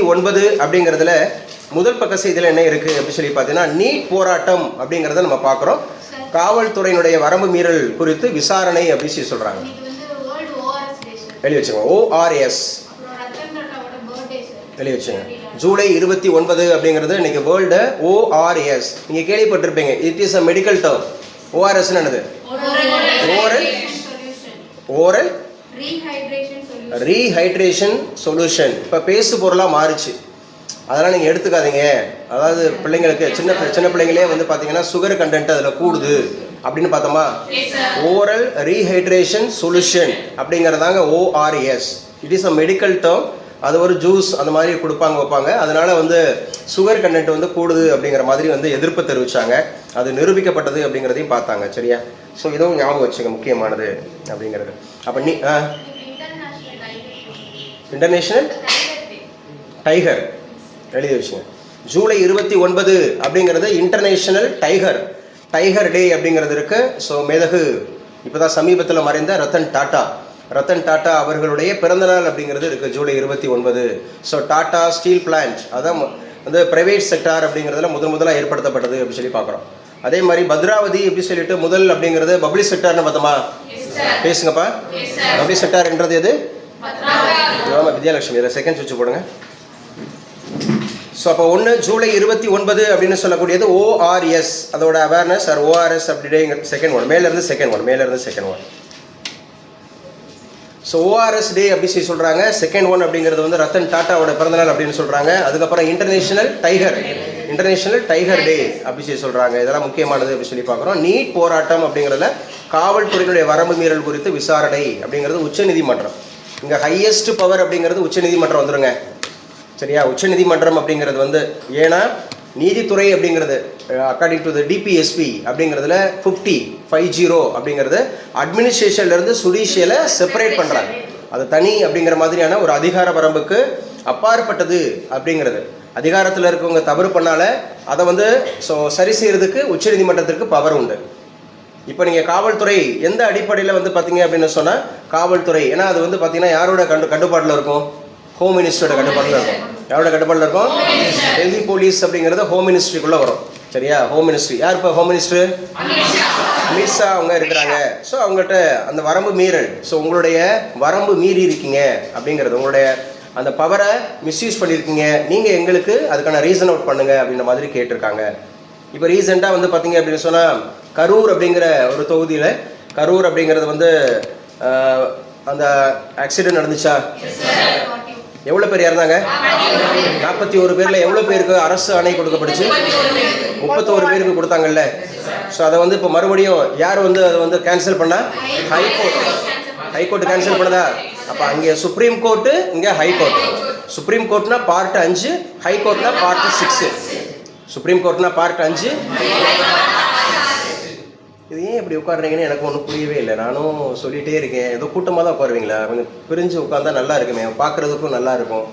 29 அப்படிங்கிறதுல முதல் பக்க செய்தியில் என்ன இருக்குது அப்படின்னு சொல்லி பார்த்தீங்கன்னா, நீட் போராட்டம் அப்படிங்கிறத நம்ம பார்க்குறோம். காவல்துறையினுடைய வரம்பு மீறல் குறித்து விசாரணை அப்படின்னு சொல்லி சொல்கிறாங்க. எழுதி வச்சுக்கோங்க. ORS எழுதி வச்சுங்க. ஜூலை 29 அப்படிங்கிறது இன்னைக்கு வேர்ல்டு ORS. நீங்கள் கேள்விப்பட்டிருப்பீங்க. It is a medical term. ORS என்னது? Oral rehydration solution. இப்போ பேசு பொருளாக மாறிச்சு, அதெல்லாம் நீங்கள் எடுத்துக்காதீங்க. அதாவது பிள்ளைங்களுக்கு சின்ன பிள்ளைங்களே வந்து பார்த்தீங்கன்னா சுகர் கண்டென்ட் அதில் கூடுது அப்படின்னு பார்த்தோமா. ஓரல் ரீஹைட்ரேஷன் சொல்யூஷன் அப்படிங்கிறதாங்க ORS. It is a medical term. அது ஒரு ஜூஸ் அந்த மாதிரி வைப்பாங்க. அதனால வந்து சுகர் கண்டென்ட் வந்து கூடுது அப்படிங்கிற மாதிரி வந்து எதிர்ப்பு தெரிவித்தாங்க. அது நிரூபிக்கப்பட்டது அப்படிங்கிறதையும் பார்த்தாங்க. சரியா? ஸோ இதுவும் ஞாபகம் வச்சுங்க, முக்கியமானது அப்படிங்கிறது. அப்போ இன்டர்நேஷனல் டைகர் எழுதி வச்சுங்க. ஜூலை 29 அப்படிங்கிறது இன்டர்நேஷனல் டைகர் டே அப்படிங்கிறது இருக்கு. ஸோ மேதகு இப்போதான் சமீபத்தில் மறைந்த ரத்தன் டாட்டா அவர்களுடைய பிறந்தநாள் அப்படிங்கிறது இருக்குது July 29. So Tata steel plant அதான் வந்து பிரைவேட் செக்டார் அப்படிங்கிறதுல முதலாக ஏற்படுத்தப்பட்டது அப்படின்னு சொல்லி பார்க்குறோம். அதே மாதிரி பத்ராவதி எப்படி சொல்லிட்டு முதல் அப்படிங்கிறது பப்ளிக் செக்டார்னு பார்த்தோமா. பேசுங்கப்பா. பப்ளிக் செக்டார் என்றது எது? ஆமாம், வித்யாலட்சுமி. இதில் செகண்ட் சுவிட்ச் போடுங்க. ஸோ அப்போ ஜூலை 29 அப்படின்னு சொல்லக்கூடியது ORS, அதோட அவேர்னஸ் ஆர் ORS அப்படிங்கிற செகண்ட் ஒன். மேலேருந்து செகண்ட் ஒன். ஸோ ORS டே அப்படி சொல்லி சொல்கிறாங்க. செகண்ட் ஒன் அப்படிங்கிறது வந்து ரத்தன் டாட்டாவோட பிறந்தநாள் அப்படின்னு சொல்கிறாங்க. அதுக்கப்புறம் இன்டர்நேஷனல் டைகர் டே அப்படி சொல்லி சொல்கிறாங்க. இதெல்லாம் முக்கியமானது அப்படி சொல்லி பார்க்குறோம். நீட் போராட்டம் அப்படிங்கிறதுல காவல்துறையினுடைய வரம்பு மீறல் குறித்து விசாரணை அப்படிங்கிறது உச்சநீதிமன்றம். இங்கே ஹையஸ்ட் பவர் அப்படிங்கிறது உச்சநீதிமன்றம் வந்துருங்க. சரியா? உச்சநீதிமன்றம் அப்படிங்கிறது வந்து ஏன்னா நீதித்துறை அப்படிங்கிறது அக்கார்டிங் டு த DPSP அப்படிங்கிறதுல 50 அப்படிங்கிறது அட்மினிஸ்ட்ரேஷன்லேருந்து ஜுடிஷியலை செப்பரேட் பண்ணுறாங்க. அது தனி அப்படிங்கிற மாதிரியான ஒரு அதிகார வரம்புக்கு அப்பாற்பட்டது அப்படிங்கிறது. அதிகாரத்தில் இருக்கவங்க தவறு பண்ணால அதை வந்து சரி செய்யறதுக்கு உச்சநீதிமன்றத்திற்கு பவர் உண்டு. இப்போ நீங்கள் காவல்துறை எந்த அடிப்படையில் வந்து பார்த்தீங்க அப்படின்னு சொன்னால் காவல்துறை, ஏன்னா அது வந்து பார்த்தீங்கன்னா யாரோட கட்டுப்பாட்டில் இருக்கும்? ஹோம் மினிஸ்டரோட கட்டுப்பாட்டில் இருக்கும். யாரோட கட்டுப்பாட்டில் இருக்கும்? டெல்லி போலீஸ் அப்படிங்கிறது ஹோம் மினிஸ்ட்ரிக்குள்ளே வரும். சரியா? ஹோம் மினிஸ்ட்ரி யார்? இப்போ ஹோம் மினிஸ்டர் அமித்ஷா அவங்க இருக்கிறாங்க. ஸோ அவங்கள்ட்ட அந்த வரம்பு மீறல், ஸோ உங்களுடைய வரம்பு மீறி இருக்கீங்க அப்படிங்கிறது, உங்களுடைய அந்த பவரை மிஸ்யூஸ் பண்ணியிருக்கீங்க, நீங்கள் எங்களுக்கு அதுக்கான ரீசன் அவுட் பண்ணுங்க அப்படின்ற மாதிரி கேட்டிருக்காங்க. இப்போ ரீசெண்டாக வந்து பார்த்தீங்க அப்படின்னு சொன்னால் கரூர் அப்படிங்கிற ஒரு தொகுதியில், கரூர் அப்படிங்கிறது வந்து அந்த ஆக்சிடென்ட் நடந்துச்சா? எவ்வளோ பேர் இறந்தாங்க? 41 பேரில் எவ்வளோ பேருக்கு அரசு ஆணை கொடுக்கப்பட்டுச்சு? 31 பேருக்கு கொடுத்தாங்கல்ல. ஸோ அதை வந்து இப்போ மறுபடியும் யார் வந்து அதை வந்து கேன்சல் பண்ணா? ஹைகோர்ட் கேன்சல் பண்ணதா? அப்போ அங்கே சுப்ரீம் கோர்ட்டு, இங்கே ஹைகோர்ட். சுப்ரீம் கோர்ட்னா பார்ட் 5, ஹைகோர்ட்னா பார்ட் 6. சுப்ரீம் கோர்ட்னா பார்ட் 5. இது ஏன் இப்படி உட்காடுறீங்கன்னு எனக்கு ஒன்றும் புரியவே இல்லை. நானும் சொல்லிகிட்டே இருக்கேன், ஏதோ கூட்டமாக தான் உட்காருவீங்களா? கொஞ்சம் பிரிஞ்சு உட்காந்தா நல்லா இருக்குமே, பார்க்குறதுக்கும் நல்லா இருக்கும்.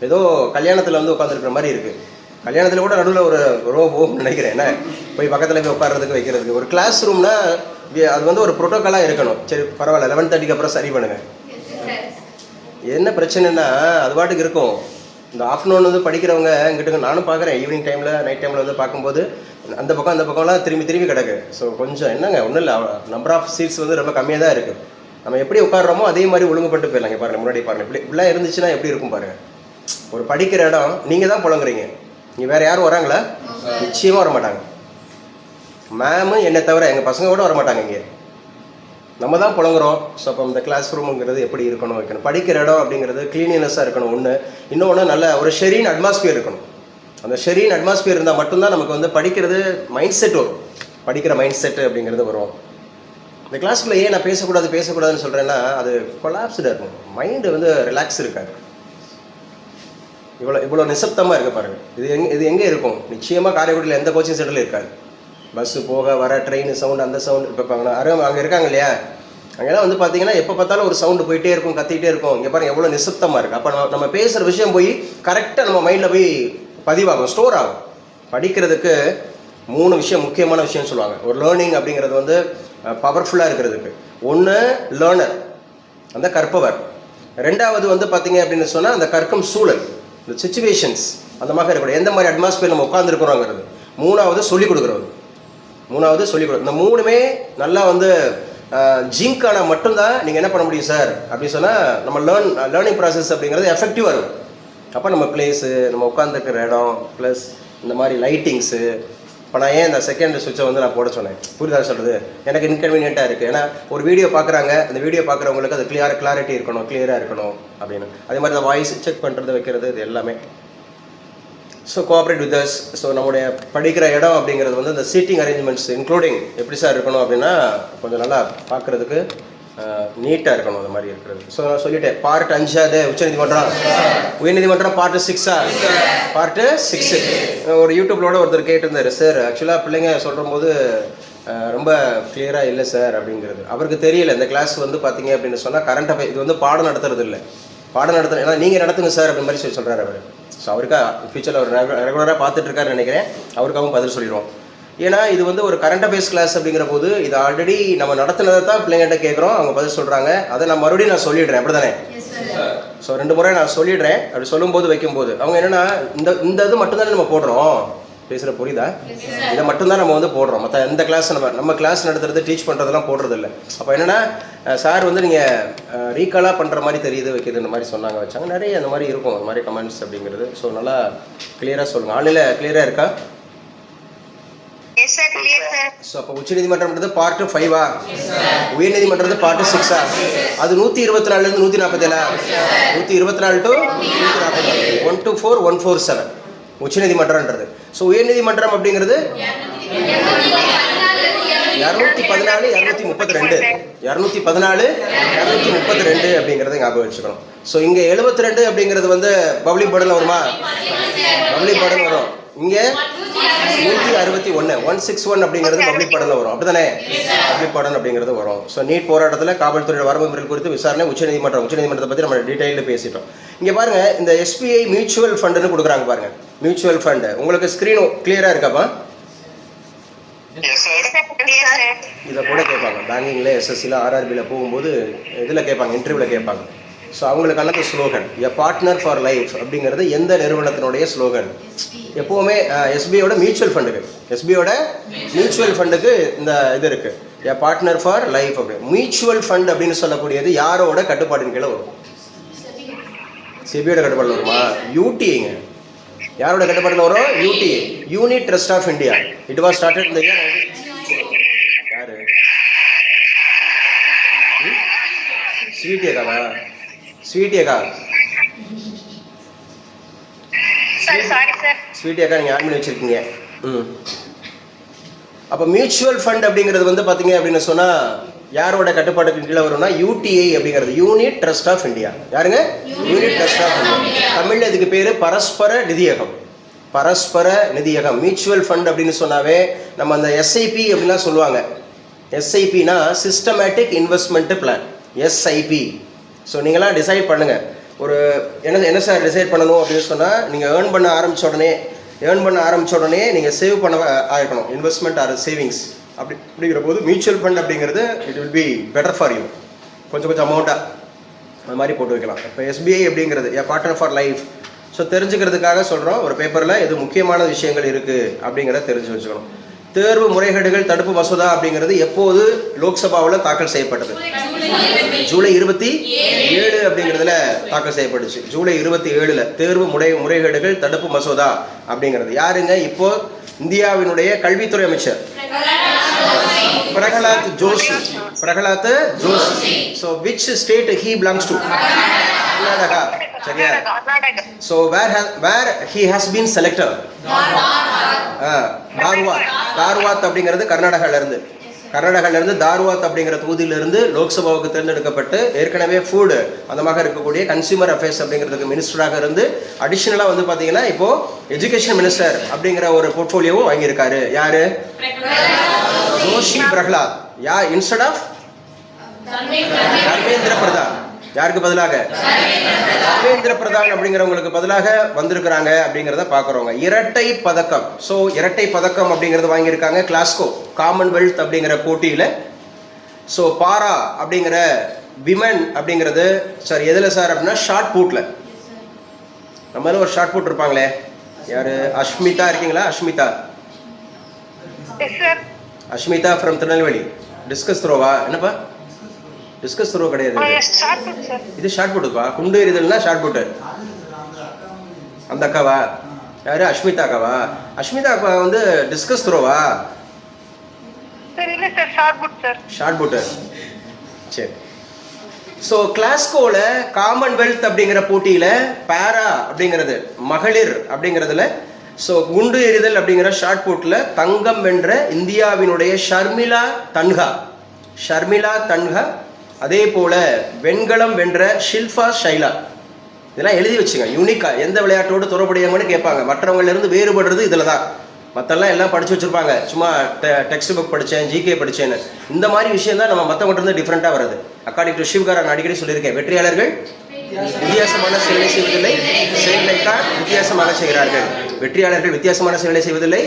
ஏதோ கல்யாணத்தில் வந்து உட்காந்துருக்கிற மாதிரி இருக்குது. கல்யாணத்தில் கூட நடுவில் ஒரு ரோ போகும்னு நினைக்கிறேன். என்ன போய் பக்கத்தில் போய் உட்கார்றதுக்கு வைக்கிறதுக்கு ஒரு கிளாஸ் ரூம்னா அது வந்து ஒரு ப்ரோட்டோக்காலாக இருக்கணும். சரி பரவாயில்ல, 11:30 அப்புறம் சரி பண்ணுங்கள். என்ன பிரச்சனைன்னா அது பாட்டுக்கு இருக்கும். இந்த ஆஃப்டர்நூன் வந்து படிக்கிறவங்க இங்கிட்ட நானும் பார்க்குறேன், ஈவினிங் டைமில் நைட் டைமில் வந்து பார்க்கும்போது அந்த பக்கம்லாம் திரும்பி கிடக்கு. ஸோ கொஞ்சம் என்னங்க ஒன்றும் இல்லை, நம்பர் ஆஃப் சீட்ஸ் வந்து ரொம்ப கம்மியாக தான் இருக்குது. நம்ம எப்படி உட்காடுறோமோ அதே மாதிரி ஒழுங்குபட்டு போயிடலாங்க. பாருங்கள், முன்னாடி பாருங்கள், இப்படிலாம் இருந்துச்சுன்னா எப்படி இருக்கும் பாருங்கள். ஒரு படிக்கிற இடம் நீங்கள் தான் புழங்குறீங்க, நீங்கள் வேறு யாரும் வராங்களா? நிச்சயமாக வர மாட்டாங்க. மேமு என்னை தவிர எங்கள் பசங்க கூட வர மாட்டாங்க. இங்கே நம்ம தான் புழங்குறோம். ஸோ அப்போ இந்த கிளாஸ் ரூமுங்கிறது எப்படி இருக்கணும், வைக்கணும். படிக்கிற இடம் அப்படிங்கிறது க்ளீனினஸாக இருக்கணும் ஒன்று. இன்னொன்று நல்ல ஒரு ஷெரீன் அட்மாஸ்பியர் இருக்கணும். அந்த ஷெரீன் அட்மாஸ்பியர் இருந்தால் மட்டும்தான் நமக்கு வந்து படிக்கிறது மைண்ட் செட் வரும். படிக்கிற மைண்ட் செட்டு அப்படிங்கிறது வரும். இந்த கிளாஸ்க்குள்ளே ஏன் நான் பேசக்கூடாதுன்னு சொல்கிறேன்னா அது கொலாப்ஸ்டாக இருக்கும். மைண்டு வந்து ரிலாக்ஸ் இருக்காது. இவ்வளோ நிசப்தமாக இருக்க பாருங்கள். இது எங்கே இருக்கும்? நிச்சயமாக காரைக்குடியில் எந்த கோச்சிங் சென்டரில் இருக்காது. பஸ்ஸு போக வர ட்ரெயின் சவுண்டு, அந்த சவுண்டு. இப்போ அங்கே இருக்காங்க இல்லையா, அங்கெல்லாம் வந்து பார்த்தீங்கன்னா எப்போ பார்த்தாலும் ஒரு சவுண்டு போயிட்டே இருக்கும், கத்திக்கிட்டே இருக்கும். இங்கே பாருங்கள் எவ்வளோ நிசப்தமாக இருக்குது. அப்போ நம்ம பேசுகிற விஷயம் போய் கரெக்டாக நம்ம மைண்டில் போய் பதிவாகும், ஸ்டோர் ஆகும். படிக்கிறதுக்கு 3 விஷயம், முக்கியமான விஷயம் சொல்லுவாங்க. ஒரு லேர்னிங் அப்படிங்கிறது வந்து பவர்ஃபுல்லாக இருக்கிறதுக்கு ஒன்று லேர்னர், அந்த கற்பவர். 2வது வந்து பார்த்தீங்க அப்படின்னு சொன்னால் அந்த கற்கும் சூழல். இந்த சுச்சுவேஷன்ஸ் அந்த மாதிரி இருக்கணும், எந்த மாதிரி அட்மாஸ்பியர் நம்ம உட்காந்துருக்குறோங்கிறது. மூணாவது சொல்லிக் கொடுக்குறது. இந்த மூணுமே நல்லா வந்து ஜிங்க் ஆனால் மட்டும்தான் நீங்கள் என்ன பண்ண முடியும் சார் அப்படின்னு சொன்னால் நம்ம லேர்னிங் ப்ராசஸ் அப்படிங்கிறது எஃபெக்டிவாக இருக்கும். அப்போ நம்ம பிளேஸு, நம்ம உட்காந்துருக்கிற இடம், ப்ளஸ் இந்த மாதிரி லைட்டிங்ஸு. இப்போ நான் ஏன் இந்த செகண்ட் சுவிட்சை வந்து நான் போட சொன்னேன், புரிதா சொல்கிறது? எனக்கு இன்கன்வீனியண்ட்டாக இருக்குது. ஏன்னா ஒரு வீடியோ பார்க்குறாங்க, அந்த வீடியோ பார்க்குறவங்களுக்கு அது கிளியராக இருக்கணும் அப்படின்னு. அதே மாதிரி அந்த வாய்ஸ் செக் பண்ணுறது, வைக்கிறது, இது எல்லாமே. So cooperate with us. So நம்முடைய படிக்கிற இடம் அப்படிங்கிறது வந்து இந்த சீட்டிங் அரேஞ்ச்மெண்ட்ஸ் இன்க்ளூடிங் எப்படி சார் இருக்கணும் அப்படின்னா கொஞ்சம் நல்லா பார்க்குறதுக்கு நீட்டாக இருக்கணும், அந்த மாதிரி இருக்கிறது. ஸோ நான் சொல்லிட்டேன், பார்ட் 5 உயர்நீதிமன்றம் பார்ட் 6 பார்ட் 6. ஒரு யூடியூப்லோட ஒருத்தர் கேட்டிருந்தார், சார் ஆக்சுவலாக பிள்ளைங்க சொல்கிற போது ரொம்ப கிளியராக இல்லை சார் அப்படிங்கிறது. அவருக்கு தெரியல இந்த கிளாஸ் வந்து பார்த்தீங்க அப்படின்னு சொன்னால் கரண்ட் அஃபேர் இது வந்து பாடம் நடத்துறது இல்லை, ஏன்னா நீங்கள் நடத்துங்க சார் அப்படி மாதிரி சொல்கிறார் அவர். ஸோ அவருக்கா ஃபியூச்சரில் அவர் ரெகுலராக பார்த்துட்டு இருக்காருன்னு நினைக்கிறேன், அவருக்காகவும் பதில் சொல்லிடுவோம். ஏன்னா இது வந்து ஒரு கரண்ட் அஃபேர்ஸ் கிளாஸ் அப்படிங்கிற போது இது ஆல்ரெடி நம்ம நடத்துனதை தான் பிள்ளைங்கிட்ட கேட்குறோம், அவங்க பதில் சொல்கிறாங்க. அதை நான் மறுபடியும் நான் சொல்லிடுறேன், அப்படி தானே? ஸோ 2 முறை நான் சொல்லிடுறேன். அப்படி சொல்லும்போது வைக்கும்போது அவங்க என்னென்னா இந்த இது மட்டும்தானே நம்ம போடுறோம், பேசுகிற புரியுதா? இதை மட்டும்தான் நம்ம வந்து போடுறோம், மற்ற எந்த கிளாஸ் நம்ம கிளாஸ் நடத்துறது டீச் பண்ணுறதெல்லாம் போடுறது இல்லை. அப்போ என்னென்னா சார் வந்து நீங்கள் ரீகாலாக பண்ணுற மாதிரி தெரியுது, வைக்கிது, இந்த மாதிரி சொன்னாங்க, வச்சாங்க. நிறைய அந்த மாதிரி இருக்கும், அந்த மாதிரி கமெண்ட்ஸ் அப்படிங்கிறது. ஸோ நல்லா கிளியராக சொல்லுங்கள். ஆன்லைனில் கிளியராக இருக்கா? ஸோ அப்போ உச்சநீதிமன்றம் பார்ட் 5 உயர்நீதிமன்றம் பார்ட் 6 அது 124 147 124 to 144 1 to 4 147 உச்சநீதிமன்றம்ன்றது. ஸோ உயர்நீதிமன்றம் அப்படிங்கிறது 214 232 அப்படிங்கிறத ஞாபகம் வச்சுக்கணும். ஸோ இங்கே 72 அப்படிங்கிறது வந்து பப்ளிக் பர்டன் வருமா? பப்ளிக் பர்டன் வரும். இங்கே 161 161 அப்படிங்கிறது பப்ளிக் பர்டனில் வரும், அப்படிதானே? பப்ளிக் பர்டன் அப்படிங்கிறது வரும். ஸோ நீட் போராட்டத்தில் காவல்துறையோட வரம்பு மீறல் குறித்து விசாரணை உச்சநீதிமன்றத்தை பற்றி நம்ம டீட்டெயிலில் பேசிட்டோம். இங்கே பாருங்க, இந்த SBI மியூச்சுவல் ஃபண்டுன்னு கொடுக்குறாங்க பாருங்க, மியூச்சுவல் ஃபண்டு. உங்களுக்கு ஸ்க்ரீன் கிளியராக இருக்காப்பா? இதை கூட கேட்பாங்க பேங்கிங்கில், SSCல, RRBல போகும்போது இதில் கேட்பாங்க, இன்டர்வியூவில் கேட்பாங்க. ஸோ அவங்களுக்கான slogan a partner for life அப்படிங்கிறது எந்த நிறுவனத்தினுடைய ஸ்லோகன்? எப்போவுமே SBIயோட மியூச்சுவல் ஃபண்டுக்கு இந்த இது இருக்கு, எ பார்ட்னர் ஃபார் லைஃப். அப்படி மியூச்சுவல் ஃபண்ட் அப்படின்னு சொல்லக்கூடியது யாரோட கட்டுப்பாட்டின் கீழே வரும்? செபியோட கட்டுப்பாட்டில் வருமா? UTA யாரோட கட்டுப்பாட்டில் வரும்? UTA, unit trust of India. It was started இந்த இயர். யாரு? ஸ்வீட்டியக்காவா? ஸ்வீட்டியக்கா நீங்கள் ஆன் பண்ணி வச்சிருக்கீங்க. அப்போ மியூச்சுவல் ஃபண்ட் அப்படிங்கிறது வந்து பார்த்தீங்க அப்படின்னு சொன்னால் யாரோட கட்டுப்பாட்டுக்கு கீழே வரும்னா UTA அப்படிங்கிறது, யூனிட் ட்ரஸ்ட் ஆஃப் இந்தியா. யாருங்க? Unit trust of India. தமிழில் இதுக்கு பேர் பரஸ்பர நிதியகம். மியூச்சுவல் ஃபண்ட் அப்படின்னு சொன்னாவே நம்ம அந்த SIP அப்படின்லாம் சொல்லுவாங்க. SIPனா systematic investment plan, SIP. So நீங்களாம் டிசைட் பண்ணுங்கள், ஒரு என்ன சார் டிசைட் பண்ணணும் அப்படின்னு சொன்னால், நீங்கள் ஏர்ன் பண்ண ஆரம்பித்த உடனே நீங்கள் சேவ் பண்ண ஆயிருக்கணும், இன்வெஸ்ட்மெண்ட் ஆர் சேவிங்ஸ் அப்படிங்கிற போது மியூச்சுவல் ஃபண்ட் அப்படிங்கிறது it will be better for you. கொஞ்சம் அமௌண்ட்டாக அது மாதிரி போட்டு வைக்கலாம். இப்போ SBI அப்படிங்கிறது எ பார்ட்னர் ஃபார் லைஃப். ஸோ தெரிஞ்சுக்கிறதுக்காக சொல்கிறோம், ஒரு பேப்பரில் எது முக்கியமான விஷயங்கள் இருக்குது அப்படிங்கிறத தெரிஞ்சு வச்சுக்கணும். தேர்வு முறைகேடுகள் தடுப்பு மசோதா அப்படிங்கிறது எப்போது லோக்சபாவில் தாக்கல் செய்யப்பட்டது? ஜூலை 27 அப்படிங்கிறதுல தாக்கல் செய்யப்பட்டுச்சு. ஜூலை 27 தேர்வு முறைகேடுகள் தடுப்பு மசோதா அப்படிங்கிறது. யாருங்க? இப்போ இந்தியாவினுடைய கல்வித்துறை அமைச்சர் Pralhad Joshi. So which state he belongs to? Karnataka. சரியா? So where he has been selected? Dharwad அப்படிங்கிறது கர்நாடகால இருந்து தார்வாத் அப்படிங்கிற தொகுதியிலிருந்து லோக்சபாவுக்கு தேர்ந்தெடுக்கப்பட்டு ஏற்கனவே ஃபுட் அந்த மாதிரி இருக்கக்கூடிய கன்சியூமர் அஃபேர்ஸ் அப்படிங்கிறதுக்கு மினிஸ்டராக இருந்து அடிஷ்னலாக வந்து பார்த்தீங்கன்னா இப்போ எஜுகேஷன் மினிஸ்டர் அப்படிங்கிற ஒரு போர்ட்ஃபோலியோவும் வாங்கியிருக்காரு. யாரு? ஜோஷி பிரகலாத். Instead of Dharmendra Pradhan. யாருக்கு பதிலாக? தர்மேந்திர பிரதான் அப்படிங்கிறவங்களுக்கு பதிலாக வந்திருக்கிறாங்க அப்படிங்கிறத பார்க்குறவங்க. இரட்டை பதக்கம். ஸோ இரட்டை பதக்கம் அப்படிங்கிறது வாங்கியிருக்காங்க கிளாஸ்கோ காமன்வெல்த் அப்படிங்கிற போட்டியில். ஸோ பாரா அப்படிங்கிற விமன் அப்படிங்கிறது சார் எதில் சார் அப்படின்னா ஷார்ட் புட்டில் நம்ம ஒரு ஷார்ட் புட் இருப்பாங்களே, யாரு? அஷ்மிதா இருக்கீங்களா? அஷ்மிதா அஷ்மிதா ஃப்ரம் திருநெல்வேலி. டிஸ்கஸ் த்ரோவா? என்னப்பா டிஸ்கஸ் த்ரோ கிடையாது, இது ஷார்ட் புட்டுப்பா. குண்டு எறிதல்னா ஷார்ட் புட்டு. அந்த அக்காவா? யாரு? அஷ்மிதா அக்காவா? அஷ்மிதா அக்கா வந்து டிஸ்கஸ் த்ரோவா? ஷார்ட் புட்டு. சரி. ஸோ கிளாஸ்கோல காமன்வெல்த் அப்படிங்கிற போட்டியில பேரா அப்படிங்கிறது மகளிர் அப்படிங்கிறதுல ஸோ குண்டு எறிதல் அப்படிங்கிற ஷார்ட் புட்ல தங்கம் வென்ற இந்தியாவினுடைய ஷர்மிளா தன்ஹா, அதே போல வெண்கலம் வென்ற ஷில்பா ஷைலா. இதெல்லாம் எழுதி வச்சுங்க. யூனிக்கா எந்த விளையாட்டோடு தொடர்புடையவங்கன்னு கேட்பாங்க. மற்றவங்கள இருந்து வேறுபடுறது இதுல தான். மற்றெல்லாம் எல்லாம் படிச்சு வச்சிருப்பாங்க, சும்மா டெக்ஸ்ட் புக் படித்தேன், ஜிகே படித்தேன்னு. இந்த மாதிரி விஷயம் தான் நம்ம மற்றவங்கிட்ட இருந்து டிஃப்ரெண்ட்டாக வருது. அக்கார்டிங் டு சிவகாரா நான் அடிக்கடி சொல்லியிருக்கேன், வெற்றியாளர்கள் வித்தியாசமான செயலை செய்வதில்லை, செயலைத்தான் வித்தியாசமாக செய்கிறார்கள். வெற்றியாளர்கள் வித்தியாசமான செயலை செய்வதில்லை,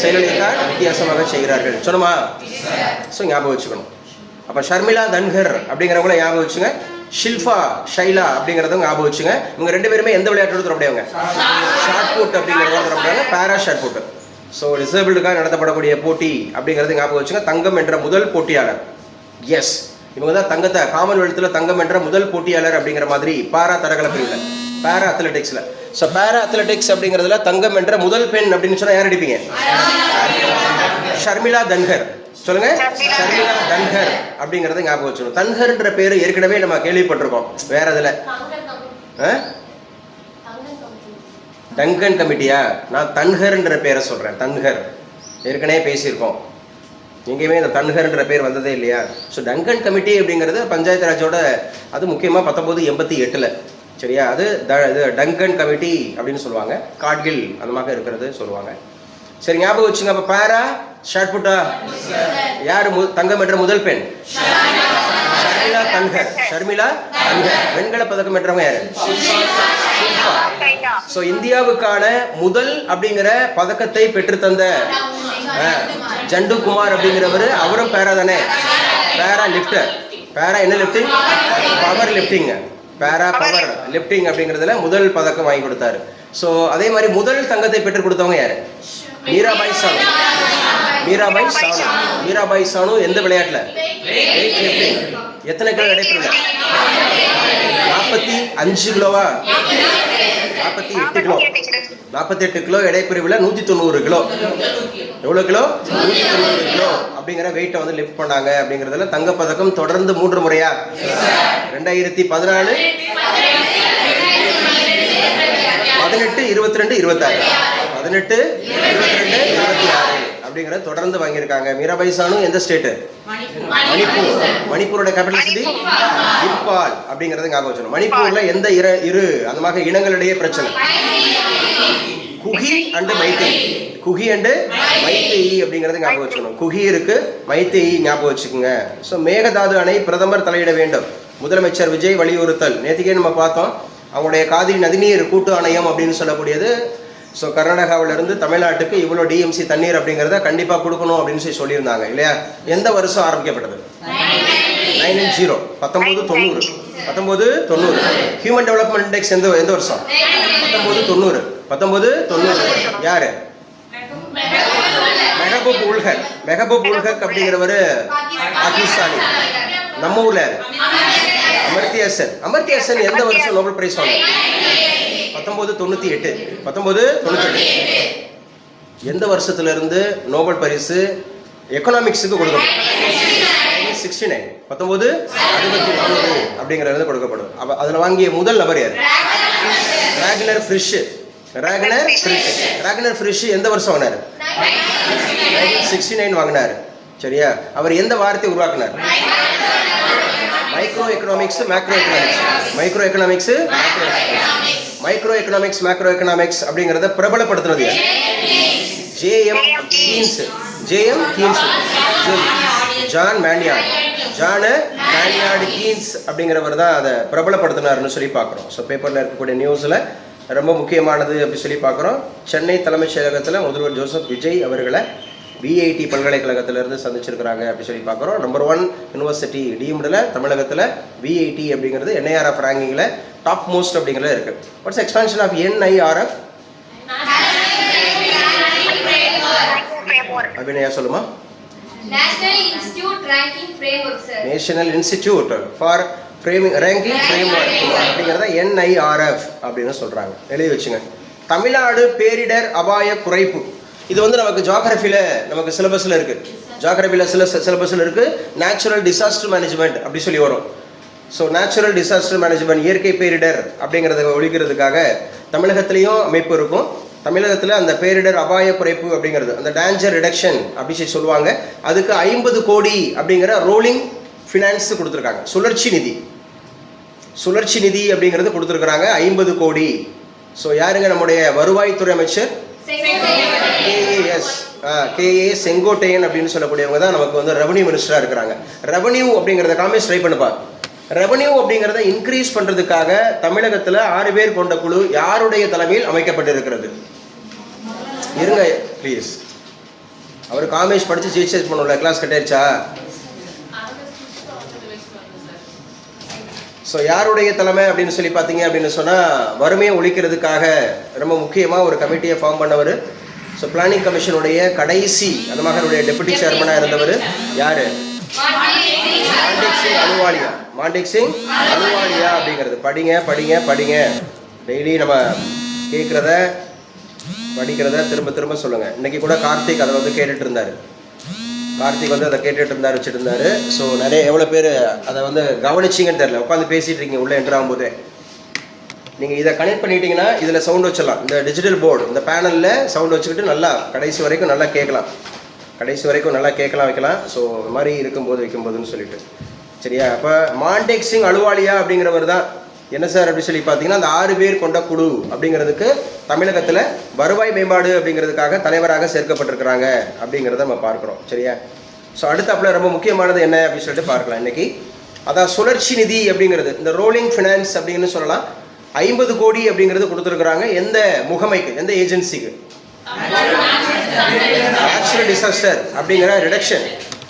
செயலைத்தான் வித்தியாசமாக செய்கிறார்கள். சொன்னமா? ஸோ ஞாபகம் வச்சுக்கணும். அப்போ ஷர்மிளா தன்ஹர் அப்படிங்கிறவங்கள ஞாபகம் வச்சுங்க. ஷில்பா ஷைலா அப்படிங்கிறத ஞாபகம் வச்சுங்க. இவங்க ரெண்டு பேருமே எந்த விளையாட்டோடு தொடர்புடையவங்க? ஷார்ட் புட் அப்படிங்கிறத தொடர்புடையவங்க, பேரா ஷார்ட் புட். ஸோ டிசேபிள்டுக்காக நடத்தப்படக்கூடிய போட்டி அப்படிங்கிறது ஞாபகம் வச்சுங்க. தங்கம் என்ற முதல் போட்டியாளர். எஸ், இவங்க தான் தங்கத்தை காமன்வெல்த்தில் தங்கம் என்ற முதல் போட்டியாளர் அப்படிங்கிற மாதிரி பாரா தடகள பிரிவில், பேரா அத்லெட்டிக்ஸில். ஸோ பேரா அத்லெட்டிக்ஸ் அப்படிங்கிறதுல தங்கம் என்ற முதல் பெண் அப்படின்னு சொன்னால் யார் அடிப்பீங்க? ஷர்மிளா தன்ஹர். சொல்லுங்க, ஷர்மிளா தன்ஹர் அப்படிங்கிறத ஞாபகம் வச்சுக்கணும். தன்ஹர்ன்ற பேர் ஏற்கனவே நம்ம கேள்விப்பட்டிருக்கோம் வேற இதில். டங்கன் கமிட்டியா? நான் தன்ஹர்ன்ற பேரை சொல்கிறேன். தன்ஹர் ஏற்கனவே பேசியிருக்கோம், எங்கேயுமே இந்த தன்ஹர்ன்ற பேர் வந்ததே இல்லையா? ஸோ டங்கன் கமிட்டி அப்படிங்கிறது பஞ்சாயத்து ராஜோட, அது முக்கியமாக 1988 சரியா? அது டங்கன் கமிட்டி அப்படின்னு சொல்லுவாங்க. காட்கில் அந்த மாதிரி இருக்கிறது சொல்லுவாங்க. சரி, ஞாபகம் வச்சுங்க. அப்போ பேரா ஷார்ட் புட்டா யார் தங்கம் என்ற முதல் பெண்? ஷர்மிளா தன்ஹர். வெண்கல பதக்கம் வென்றவங்க யாரு? சோ இந்தியாவுக்கான முதல் அப்படிங்கிற பதக்கத்தை பெற்று தந்த ஜண்டு குமார் அப்படிங்கிறவர், அவரும் பேரா தானே? பேரா லிப்டர். பேரா என்ன லிப்டிங்? Power lifting. பேரா பவர் லிப்டிங் அப்படிங்கிறதுல முதல் பதக்கம் வாங்கி கொடுத்தாரு. ஸோ அதே மாதிரி முதல் தங்கத்தை பெற்றுக் கொடுத்தவங்க யாரு? மீராபாய் சானு. எந்த விளையாட்டுல? எத்தனை கிலோ எடைப்பிரிவுல? 45 கிலோவா? 48 கிலோ. 48 கிலோ எடைப்பிரிவுல 190 கிலோ. எவ்வளவு கிலோ? 190 கிலோ அப்படிங்கிற வெயிட்டை வந்து லிஃப்ட் பண்ணாங்க. அப்படிங்கிறதுல தங்கப்பதக்கம் தொடர்ந்து 3 முறையா? 2014, 18, 22, 26. 18, 22, 26 அப்படிங்கிற தொடர்ந்து வாங்கியிருக்காங்க. மீராபாய் சானு எந்த ஸ்டேட்? மணிப்பூரோட கேபிட்டல் சிட்டி இம்பால் அப்படிங்கறத ஞாபகம் வச்சுக்கணும். மணிப்பூர்ல எந்த இரு அந்த மாதிரி இனங்களிடையே பிரச்சனை? குகி அண்ட் மைத்தேயி அப்படிங்கறத ஞாபகம் வச்சுக்கணும். குகி இருக்கு, மைத்தேயி ஞாபகம் வச்சுக்கோங்க. ஸோ மேகதாது அணை பிரதமர் தலையிட வேண்டும், முதலமைச்சர் விஜய் வலியுறுத்தல். நேற்றுக்கே நம்ம பார்த்தோம், அவங்களுடைய காவிரி நதிநீர் கூட்டு ஆணையம் அப்படின்னு சொல்லக்கூடியது. ஸோ கர்நாடகாவிலிருந்து தமிழ்நாட்டுக்கு இவ்வளோ டிஎம்சி தண்ணீர் அப்படிங்கிறத கண்டிப்பாக கொடுக்கணும் அப்படின்னு சொல்லியிருந்தாங்க இல்லையா? எந்த வருஷம் ஆரம்பிக்கப்பட்டது? 1990. 1990. ஹியூமன் டெவலப்மெண்ட் இண்டெக்ஸ் எந்த வருஷம்? 1990. யாரு? மெஹபூப் உல்ஹக் அப்படிங்கிறவர் பாகிஸ்தானி. நம்ம ஊர்ல யாரு? அமர்த்தியா சென் எந்த வருஷம் நோபல் பிரைஸ் வாங்க? 1998. எந்த வருஷத்துல இருந்து நோபல் பரிசு எக்கனாமிக்ஸுக்கு கொடுக்கப்படும்? 1969 அப்படிங்கிறது கொடுக்கப்படும். அதுல வாங்கிய முதல் நபர் யாரு? ராக்னர் ஃப்ரிஷ் எந்த வருஷம் வாங்கினாரு? 1969 வாங்கினாரு. சரியா? அவர் எந்த வார்த்தையை உருவாக்குனார்? மைக்ரோ எக்கனாமிக்ஸ் மேக்ரோ எக்கனாமிக்ஸ் அப்படிங்கறத பிரபலப்படுத்தினது ஜேஎம் கீன்ஸ். ஜான் மேன்யார்டு கீன்ஸ் அப்படிங்கிறவர் தான் அதை பிரபலப்படுத்தினார்னு சொல்லி பார்க்குறோம். ஸோ பேப்பரில் இருக்கக்கூடிய நியூஸில் ரொம்ப முக்கியமானது அப்படி சொல்லி பார்க்குறோம். சென்னை தலைமைச் செயலகத்தில் முதல்வர் ஜோசப் விஜய் அவர்களை விஐடி பல்கலைக்கழகத்திலிருந்து சந்திச்சிருக்கிறாங்க அப்படி சொல்லி பார்க்குறோம். நம்பர் 1 யூனிவர்சிட்டி டீம்டில் தமிழகத்தில் விஐடி அப்படிங்கிறது NIRF ரேங்கிங்கில் டாப் மோஸ்ட் அப்படிங்கிறது இருக்கு. What's expansion of NIRF? Abhinaya சொல்லுமா. National Institute Ranking Framework sir. National Institute for Ranking Framework அப்படிங்கறத NIRF அப்படின்னு சொல்றாங்க. எழுதி வச்சுங்க. தமிழ்நாடு பேரிடர் அபாய குறைப்பு. இது வந்து நமக்கு ஜியோகிராஃபில நமக்கு சிலபஸ்ல இருக்கு. ஜியோகிராஃபில சிலபஸ்ல இருக்கு. நேச்சுரல் டிசாஸ்டர் மேனேஜ்மெண்ட் அப்படி சொல்லி வரும். ஸோ நேச்சுரல் டிசாஸ்டர் மேனேஜ்மெண்ட், இயற்கை பேரிடர் அப்படிங்கிறத ஒழிக்கிறதுக்காக தமிழகத்திலையும் அமைப்பு இருக்கும். தமிழகத்தில் அந்த பேரிடர் அபாய குறைப்பு அப்படிங்கிறது, அந்த டேஞ்சர் ரிடக்ஷன் அப்படி சொல்லி சொல்லுவாங்க. அதுக்கு 50 கோடி அப்படிங்கிற ரோலிங் ஃபினான்ஸ் கொடுத்துருக்காங்க. சுழற்சி நிதி அப்படிங்கிறது கொடுத்துருக்குறாங்க 50 கோடி. ஸோ யாருங்க? நம்முடைய வருவாய்த்துறை அமைச்சர் KA செங்கோட்டையன் அப்படின்னு சொல்லக்கூடியவங்க தான் நமக்கு வந்து ரெவன்யூ மினிஸ்டராக இருக்கிறாங்க. ரெவன்யூ அப்படிங்கிறத காமிஸ் ட்ரை பண்ணுப்பா. ரெவன்யூ அப்படிங்கிறத இன்க்ரீஸ் பண்றதுக்காக தமிழகத்தில் 6 பேர் கொண்ட குழு யாருடைய தலைமையில் அமைக்கப்பட்டிருக்கிறது? இருங்க ப்ளீஸ். அவர் காமேஷ் படிச்சு ஜிஹெச் பண்ணல, கிளாஸ் கட்டாயிருச்சா? ஸோ யாருடைய தலைமை அப்படின்னு சொல்லி பார்த்தீங்க அப்படின்னு சொன்னால், வறுமையை ஒழிக்கிறதுக்காக ரொம்ப முக்கியமாக ஒரு கமிட்டியை ஃபார்ம் பண்ணவர். ஸோ பிளானிங் கமிஷனுடைய கடைசி அந்த மகனுடைய டெபுட்டி சேர்மனாக இருந்தவர் யாரு? மாண்டேக் சிங் அலுவாலியா அப்படிங்கிறது. படிங்க படிங்க படிங்க. டெய்லி நம்ம கேட்குறத படிக்கிறத திரும்ப திரும்ப சொல்லுங்க. இன்னைக்கு கூட கார்த்திக் அதை வந்து கேட்டுட்டு இருந்தாரு. வச்சுட்டு இருந்தாரு. ஸோ நிறைய எவ்வளோ பேர் அதை வந்து கவனிச்சிங்கன்னு தெரியல. உட்காந்து பேசிட்டு இருக்கீங்க உள்ள என்ட்ரு ஆகும்போதே. நீங்கள் இதை கனெக்ட் பண்ணிட்டீங்கன்னா இதில் சவுண்ட் வச்சிடலாம். இந்த டிஜிட்டல் போர்டு, இந்த பேனலில் சவுண்ட் வச்சுக்கிட்டு நல்லா கடைசி வரைக்கும் நல்லா கேட்கலாம். வைக்கலாம். ஸோ இந்த மாதிரி வைக்கும்போதுன்னு சொல்லிட்டு சரியா. அப்போ மாண்டேக் சிங் அலுவாலியா அப்படிங்கிறவர் தான் என்ன சார் அப்படி சொல்லி பார்த்தீங்கன்னா, அந்த 6 பேர் கொண்ட குழு அப்படிங்கிறதுக்கு தமிழகத்தில் வருவாய் மேம்பாடு அப்படிங்கிறதுக்காக தலைவராக சேர்க்கப்பட்டிருக்கிறாங்க அப்படிங்கிறத நம்ம பார்க்குறோம் சரியா. ஸோ அடுத்தாப்புல ரொம்ப முக்கியமானது என்ன அப்படின்னு சொல்லிட்டு பார்க்கலாம் இன்னைக்கு. அதான் சுழற்சி நிதி அப்படிங்கிறது, இந்த ரோலிங் ஃபினான்ஸ் அப்படின்னு சொல்லலாம். 50 கோடி அப்படிங்கிறது கொடுத்துருக்குறாங்க. எந்த முகமைக்கு, எந்த ஏஜென்சிக்கு? நேச்சுரல் டிசாஸ்டர் அப்படிங்கிற ரிடக்ஷன்,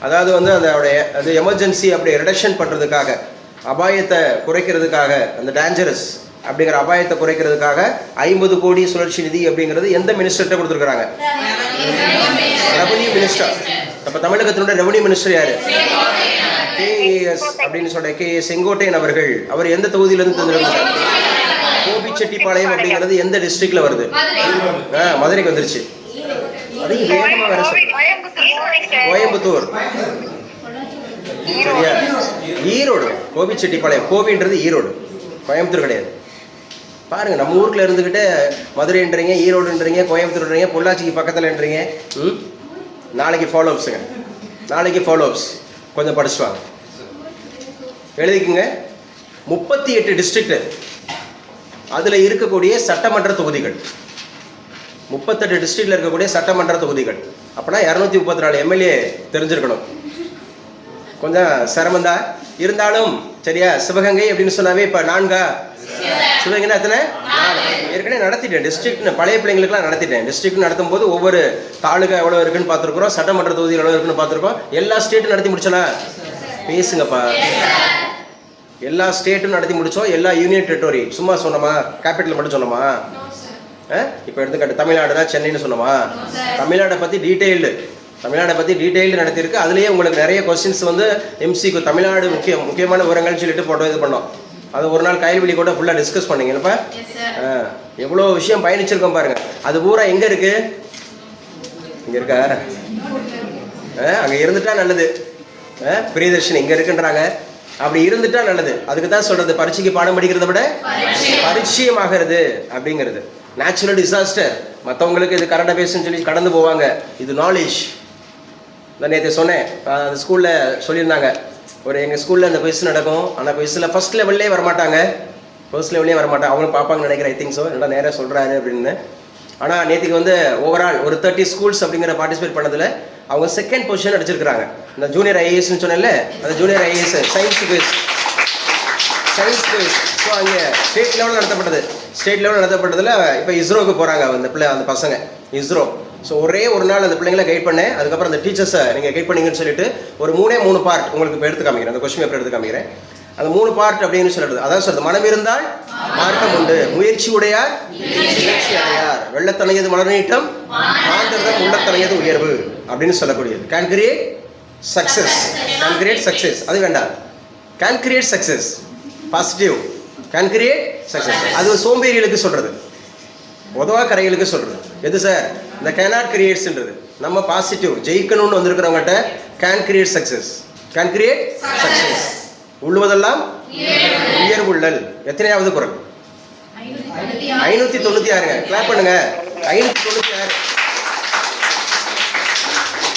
அதாவது வந்து அதோடைய அது எமர்ஜென்சி அப்படி ரிடக்ஷன் பண்ணுறதுக்காக, அபாயத்தை குறைக்கிறதுக்காக, அந்த டேஞ்சரஸ் அப்படிங்கிற அபாயத்தை குறைக்கிறதுக்காக 50 கோடி சுழற்சி நிதி அப்படிங்கிறது எந்த மினிஸ்டர்கிட்ட கொடுத்துருக்குறாங்க? Revenue minister. அப்போ தமிழகத்தினுடைய ரெவன்யூ மினிஸ்டர் யாரு? KAS அப்படின்னு சொல்ற KA செங்கோட்டையன் அவர்கள். அவர் எந்த தொகுதியிலிருந்து தேர்ந்தெடுக்கிறார்? கோபிச்செட்டிப்பாளையம் அப்படிங்கிறது எந்த டிஸ்ட்ரிக்ட்ல வருது? மதுரைக்கு வந்துருச்சு. அது வேகமா வேற கோயம்புத்தூர் சரியா. ஈரோடு, கோபிச்செட்டிப்பாளையம். கோபின்றது ஈரோடு, கோயம்புத்தூர் கிடையாது. பாருங்க, நம்ம ஊருக்குள்ள இருந்துக்கிட்டு மதுரைன்றீங்க, ஈரோடுன்றீங்க, கோயம்புத்தூர்ன்றீங்க, பொள்ளாச்சிக்கு பக்கத்துலன்றீங்க. நாளைக்கு ஃபாலோஅப்ஸ் கொஞ்சம் படிச்சுவாங்க, எழுதிக்குங்க. 38 டிஸ்ட்ரிக்ட், அதில் இருக்கக்கூடிய சட்டமன்ற தொகுதிகள். 38 டிஸ்ட்ரிக்ட்ல இருக்கக்கூடிய சட்டமன்ற தொகுதிகள். அப்படின்னா 234 MLA தெரிஞ்சிருக்கணும். கொஞ்சம் சிரமந்தா இருந்தாலும் சரியா. சிவகங்கை அப்படின்னு சொன்னாவே இப்போ 4 சிவகங்கை எத்தனை? 4 ஏற்கனவே நடத்திட்டேன். டிஸ்ட்ரிக்ட் பழைய பிள்ளைங்களுக்குலாம் நடத்திட்டேன். டிஸ்ட்ரிக்ட் நடத்தும் போது ஒவ்வொரு தாலுகா எவ்வளோ இருக்குன்னு பார்த்துருக்குறோம், சட்டமன்ற தொகுதி எவ்வளோ இருக்குன்னு பார்த்துருக்கோம். எல்லா ஸ்டேட்டும் நடத்தி முடிச்சோன்னா பேசுங்கப்பா. எல்லா ஸ்டேட்டும் நடத்தி முடிச்சோம். எல்லா யூனியன் டெரிட்டரி சும்மா சொன்னோமா? கேபிட்டல் மட்டும் சொன்னோமா? இப்போ எடுத்துக்காட்டு தமிழ்நாடுனா சென்னைன்னு சொன்னோமா? தமிழ்நாடை பற்றி டீட்டெயில்டு நடத்தியிருக்கு. அதுலேயே உங்களுக்கு நிறைய கொஸ்டின்ஸ் வந்து MCQ தமிழ்நாடு முக்கியமான விவரங்கள்னு சொல்லிட்டு போட்டோ இது பண்ணோம். அது ஒரு நாள் கைல்வெளி கூட ஃபுல்லாக டிஸ்கஸ் பண்ணீங்கப்பா. எவ்வளோ விஷயம் பயணிச்சிருக்கோம் பாருங்க. அது பூரா எங்கே இருக்கு? இங்கே இருக்கா? அங்கே இருந்துட்டா நல்லது. பிரியதர்ஷினி இங்கே இருக்குன்றாங்க. அப்படி இருந்துட்டா நல்லது. அதுக்கு தான் சொல்றது, பரீட்சைக்கு பாடம் படிக்கிறத விட பரிச்சயமாகிறது அப்படிங்கிறது. நேச்சுரல் டிசாஸ்டர் மற்றவங்களுக்கு இது கரண்ட் அஃபேர்ஸ்ன்னு சொல்லி கடந்து போவாங்க. இது நாலேஜ். நான் நேற்று சொன்னேன், அந்த ஸ்கூலில் சொல்லியிருந்தாங்க. எங்கள் ஸ்கூலில் அந்த குவிஸ் நடக்கும். அந்த குவிஸில் ஃபர்ஸ்ட் லெவல்லே வரமாட்டாங்க. அவங்களும் பார்ப்பாங்கன்னு நினைக்கிறேன். I think so. நல்லா நேராக சொல்கிறாரு அப்படின்னு. ஆனால் நேற்றுக்கு வந்து ஓவரால் ஒரு 30 ஸ்கூல்ஸ் அப்படிங்கிற பார்ட்டிசிபேட் பண்ணதில் அவங்க செகண்ட் பொசிஷன் அடிச்சிருக்கிறாங்க. இந்த ஜூனியர் IASன்னு சொன்னேன்ல, அந்த junior IAS science quiz. So அங்கே ஸ்டேட் லெவலில் நடத்தப்பட்டதில் இப்போ இஸ்ரோவுக்கு போகிறாங்க அந்த பசங்க. இஸ்ரோ. ஸோ ஒரே ஒரு நாள் அந்த பிள்ளைங்களை கைட் பண்ணேன். அதுக்கப்புறம் அந்த டீச்சர்ஸை நீங்கள் கைட் பண்ணீங்கன்னு சொல்லிட்டு ஒரு 3 பார்ட் உங்களுக்கு இப்போ எடுத்து காமிக்கிறேன். அந்த கொஸ்டின் பேப்பர் எடுத்து காமிக்கிறேன். அந்த 3 பார்ட் அப்படின்னு சொல்றது. அதான் சொல்றது, மனம் இருந்தால் மார்க்கம் உண்டு, முயற்சி உடையார் முயற்சி அடையார், வெள்ளத்தனையது மலர் நீட்டம் மாந்தர்தம் உள்ளத்தனையது உயர்வு அப்படின்னு சொல்லக்கூடியது. Can create success, can create success. அது வேண்டாம், can create success positive, can create success. அது சோம்பேறிகளுக்கு சொல்றது, உதவா கரைகளுக்கு சொல்றது. எது சார்? இந்த கேனாட் கிரியேட்ஸ்ன்றது. நம்ம பாசிட்டிவ் ஜெயிக்கணும்னு வந்திருக்கிறவங்ககிட்ட can create success, can create success. உள்ளுவதெல்லாம் உயர்வுள்ளல். எத்தனையாவது குறள்? 596. கிளாப் பண்ணுங்க. 596.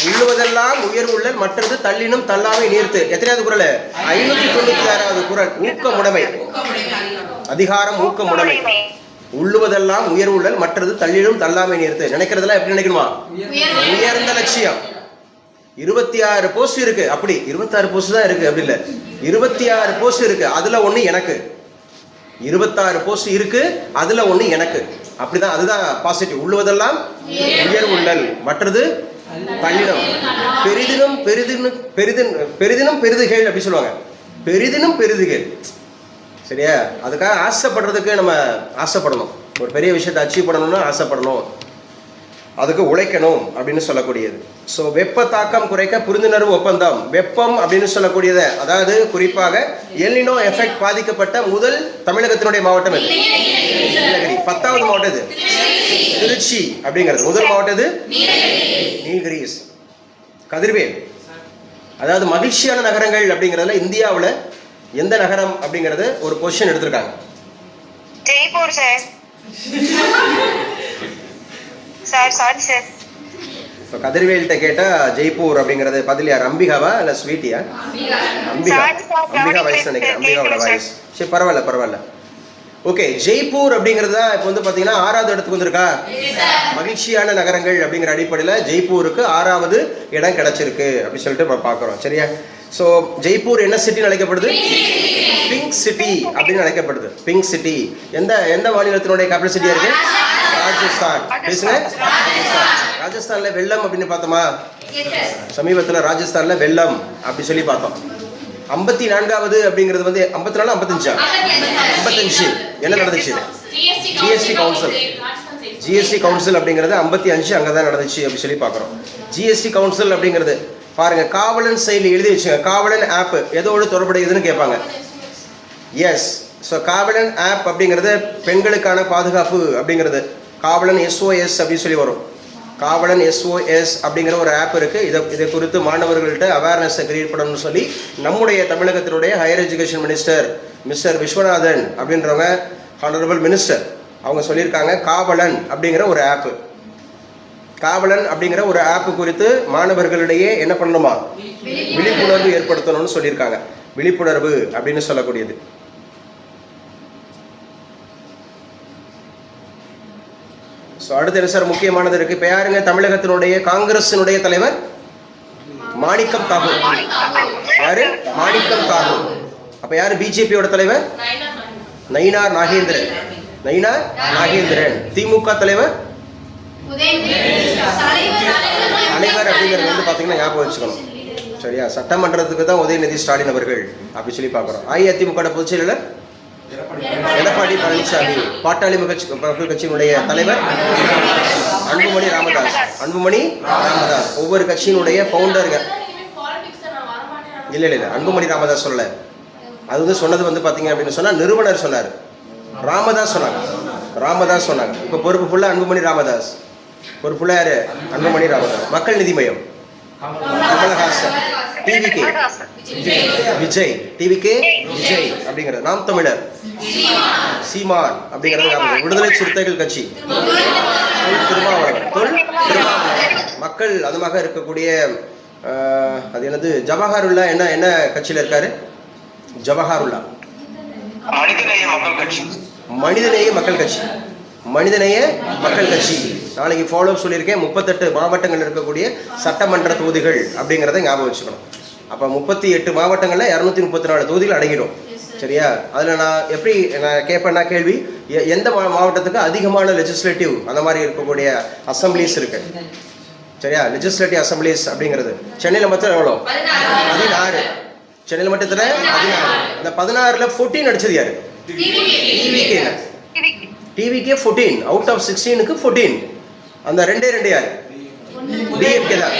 உள்ளுவதெல்லாம் உயர்வுள்ளல் மற்றது தள்ளினும் தள்ளாமை நீர்த்து. எத்தனையாவது குறள்? 596வது குறள். ஊக்கமுடைமை, அதிகாரம் ஊக்கமுடைமை. உள்ளுவதெல்லாம் உயர்வுள்ளல் மற்றது தள்ளினும் தள்ளாமை நீர்த்து. நினைக்கிறதெல்லாம் எப்படி நினைக்கணுமா? உயர்ந்த லட்சியம். 26 போஸ்ட் இருக்கு, அப்படி 26 போஸ்ட் தான் இருக்கு, அப்படி இல்ல, 26 போஸ்ட் இருக்கு, அதுல ஒண்ணு எனக்கு. 26 போஸ்ட் இருக்கு, அதுல ஒண்ணு எனக்கு. அப்படிதான், அதுதான் பாசிட்டிவ். உள்ளுவதெல்லாம் உயர்வுள்ளல் மற்றது தள்ளினம் பெரிதினும் பெரிதினும் பெரிதுகள் அப்படி சொல்லுவாங்க. பெரிதினும் பெரிதுகள். சரியா? அதுக்காக ஆசைப்படுறதுக்கு நம்ம ஆசைப்படணும். ஒரு பெரிய விஷயத்தை அச்சீவ் பண்ணணும்னா ஆசைப்படணும், அதுக்கு உழைக்கணும் அப்படின்னு சொல்லக்கூடியது. ஸோ வெப்ப தாக்கம் குறைக்க புரிந்துணர்வு ஒப்பந்தம். வெப்பம் அப்படின்னு சொல்லக்கூடியது, அதாவது குறிப்பாக எல்னினோ எஃபெக்ட் பாதிக்கப்பட்ட முதல் தமிழகத்தினுடைய மாவட்டம் எது? நீலகிரி. 10வது மாவட்டம் எது? திருச்சி அப்படிங்கிறது. முதல் மாவட்டம் எது? நீலகிரிஸ். கதிர்வேல். அதாவது மகிழ்ச்சியான நகரங்கள் அப்படிங்கிறதுல இந்தியாவில் எந்த நகரம் அப்படிங்கறது ஒரு பொசிஷன் எடுத்திருக்காங்க. ஜெய்ப்பூர் சார். Sorry sir. இப்போ கதிர்வேல்கிட்ட கேட்டா ஜெய்ப்பூர் அப்படிங்கிறது பதில் யார்? அம்பிகாவா இல்ல ஸ்வீட்டியா? அம்பிகா வாய்ஸ் நினைக்கிறேன், அம்பிகாவோட வாய்ஸ். சரி, பரவாயில்ல. ஓகே, ஜெய்ப்பூர் அப்படிங்கிறது தான் இப்போ வந்து பார்த்தீங்கன்னா 6வது இடத்துக்கு வந்திருக்கா. மகிழ்ச்சியான நகரங்கள் அப்படிங்கிற அடிப்படையில் ஜெய்ப்பூருக்கு 6வது இடம் கிடைச்சிருக்கு அப்படின்னு சொல்லிட்டு நம்ம பார்க்குறோம். சரியா? ஸோ ஜெய்ப்பூர் என்ன சிட்டின்னு அழைக்கப்படுது? பிங்க் சிட்டி அப்படின்னு அழைக்கப்படுது. Pink city. எந்த மாநிலத்தினுடைய கேபிட்டல் சிட்டியா இருக்கு? ராஜஸ்தான். பேசுங்க. ராஜஸ்தான்ல வெள்ளம் அப்படின்னு பார்த்தோமா? சமீபத்தில் ராஜஸ்தான்ல வெள்ளம் அப்படி சொல்லி பார்த்தோம். 54வது அப்படிங்கிறது வந்து 54 55 என்ன நடந்துச்சு? ஜிஎஸ்டி கவுன்சில் அப்படிங்கிறது 55 அங்கதான் நடந்துச்சு அப்படி சொல்லி பார்க்குறோம். ஜிஎஸ்டி கவுன்சில் அப்படிங்கிறது பாருங்க, காவலன் செயலி எழுதி வச்சுங்க. காவலன் ஆப் எதோடு தொடர்புடையதுன்னு கேட்பாங்க. எஸ். ஸோ காவலன் ஆப் அப்படிங்கிறது பெண்களுக்கான பாதுகாப்பு அப்படிங்கிறது. காவலன் SOS அப்படின்னு சொல்லி வரும். காவலன் SOS அப்படிங்கிற ஒரு ஆப் இருக்கு. இதை குறித்து மாணவர்கள்ட்ட அவேர்னஸை கிரியேட் பண்ணணும்னு சொல்லி நம்முடைய தமிழகத்தினுடைய higher education minister mister Viswanathan அப்படின்றவங்க, ஹானரபிள் மினிஸ்டர், அவங்க சொல்லியிருக்காங்க காவலன் அப்படிங்கிற ஒரு ஆப். காவலன் அப்படிங்கிற ஒரு ஆப் குறித்து மாணவர்களிடையே என்ன பண்ணணுமா? விழிப்புணர்வு ஏற்படுத்தணும்னு சொல்லியிருக்காங்க. விழிப்புணர்வு அப்படின்னு சொல்லக்கூடியது. ஸோ அடுத்து என்ன சார் முக்கியமானது இருக்கு? இப்போ யாருங்க தமிழகத்தினுடைய காங்கிரசினுடைய தலைவர்? மாணிக்கம் தாகூர். யாரு? மாணிக்கம் தாகூர். அப்ப யாரு பிஜேபியோட தலைவர்? நயினார் நாகேந்திரன். நயினார் நாகேந்திரன். திமுக தலைவர் தலைவர் அப்படிங்கிறது வந்து பாத்தீங்கன்னா ஞாபகம் வச்சுக்கணும். சரியா? சட்டமன்றத்துக்கு தான் உதயநிதி ஸ்டாலின் அவர்கள் அப்படி சொல்லி பார்க்கிறோம். அஇஅதிமுக பொதுச் செயலாளர் எடப்பாடி பழனிசாமி. பாட்டாளி மக்கள் கட்சியினுடைய தலைவர் அன்புமணி ராமதாஸ். ஒவ்வொரு கட்சியினுடைய பவுண்டருங்க. இல்ல அன்புமணி ராமதாஸ் சொல்லல. அது வந்து சொன்னது வந்து பாத்தீங்க அப்படின்னு சொன்னா நிறுவனர் சொன்னார். ராமதாஸ் சொன்னாங்க. இப்ப பொறுப்பு ஃபுல்லா அன்புமணி ராமதாஸ். பொறுப்புள்ள யாரு? அன்புமணி ராமதாஸ். மக்கள் நீதி மையம் கமலஹாசன். டிவிகே விஜய். விஜய் அப்படிங்கிறது. நாம் தமிழர் சீமான் அப்படிங்கிறது. விடுதலை சிறுத்தைகள் கட்சி திருமாவளவன். மக்கள் அதுமாக இருக்கக்கூடிய அது என்னது? ஜவஹருல்லா. என்ன கட்சியில இருக்காரு? ஜவஹருல்லா மனிதநேய மக்கள் கட்சி. நாளைக்கு ஃபாலோ சொல்லியிருக்கேன். 38 மாவட்டங்கள் இருக்கக்கூடிய சட்டமன்ற தொகுதிகள் அப்படிங்கிறத ஞாபகம் வச்சுக்கணும். அப்போ 38 மாவட்டங்கள்ல 234 தொகுதிகள் அடங்கிடும். சரியா? அதில் நான் எப்படி கேட்பேன்னா கேள்வி, எந்த மாவட்டத்துக்கு அதிகமான லெஜிஸ்லேட்டிவ் அந்த மாதிரி இருக்கக்கூடிய அசம்பிளிஸ் இருக்கு? சரியா? லெஜிஸ்லேட்டிவ் அசம்பிளிஸ் அப்படிங்கிறது சென்னையில் மொத்தம் எவ்வளோ? 16. சென்னையில் மட்டும் எத்தனை 16. அந்த 16ல 14 அடிச்சது யாரு? டிவிகே. டிவிகே 14 அவுட் ஆஃப் 16க்கு 14. அந்த ரெண்டே யாரு? டிஎம்கே தான்.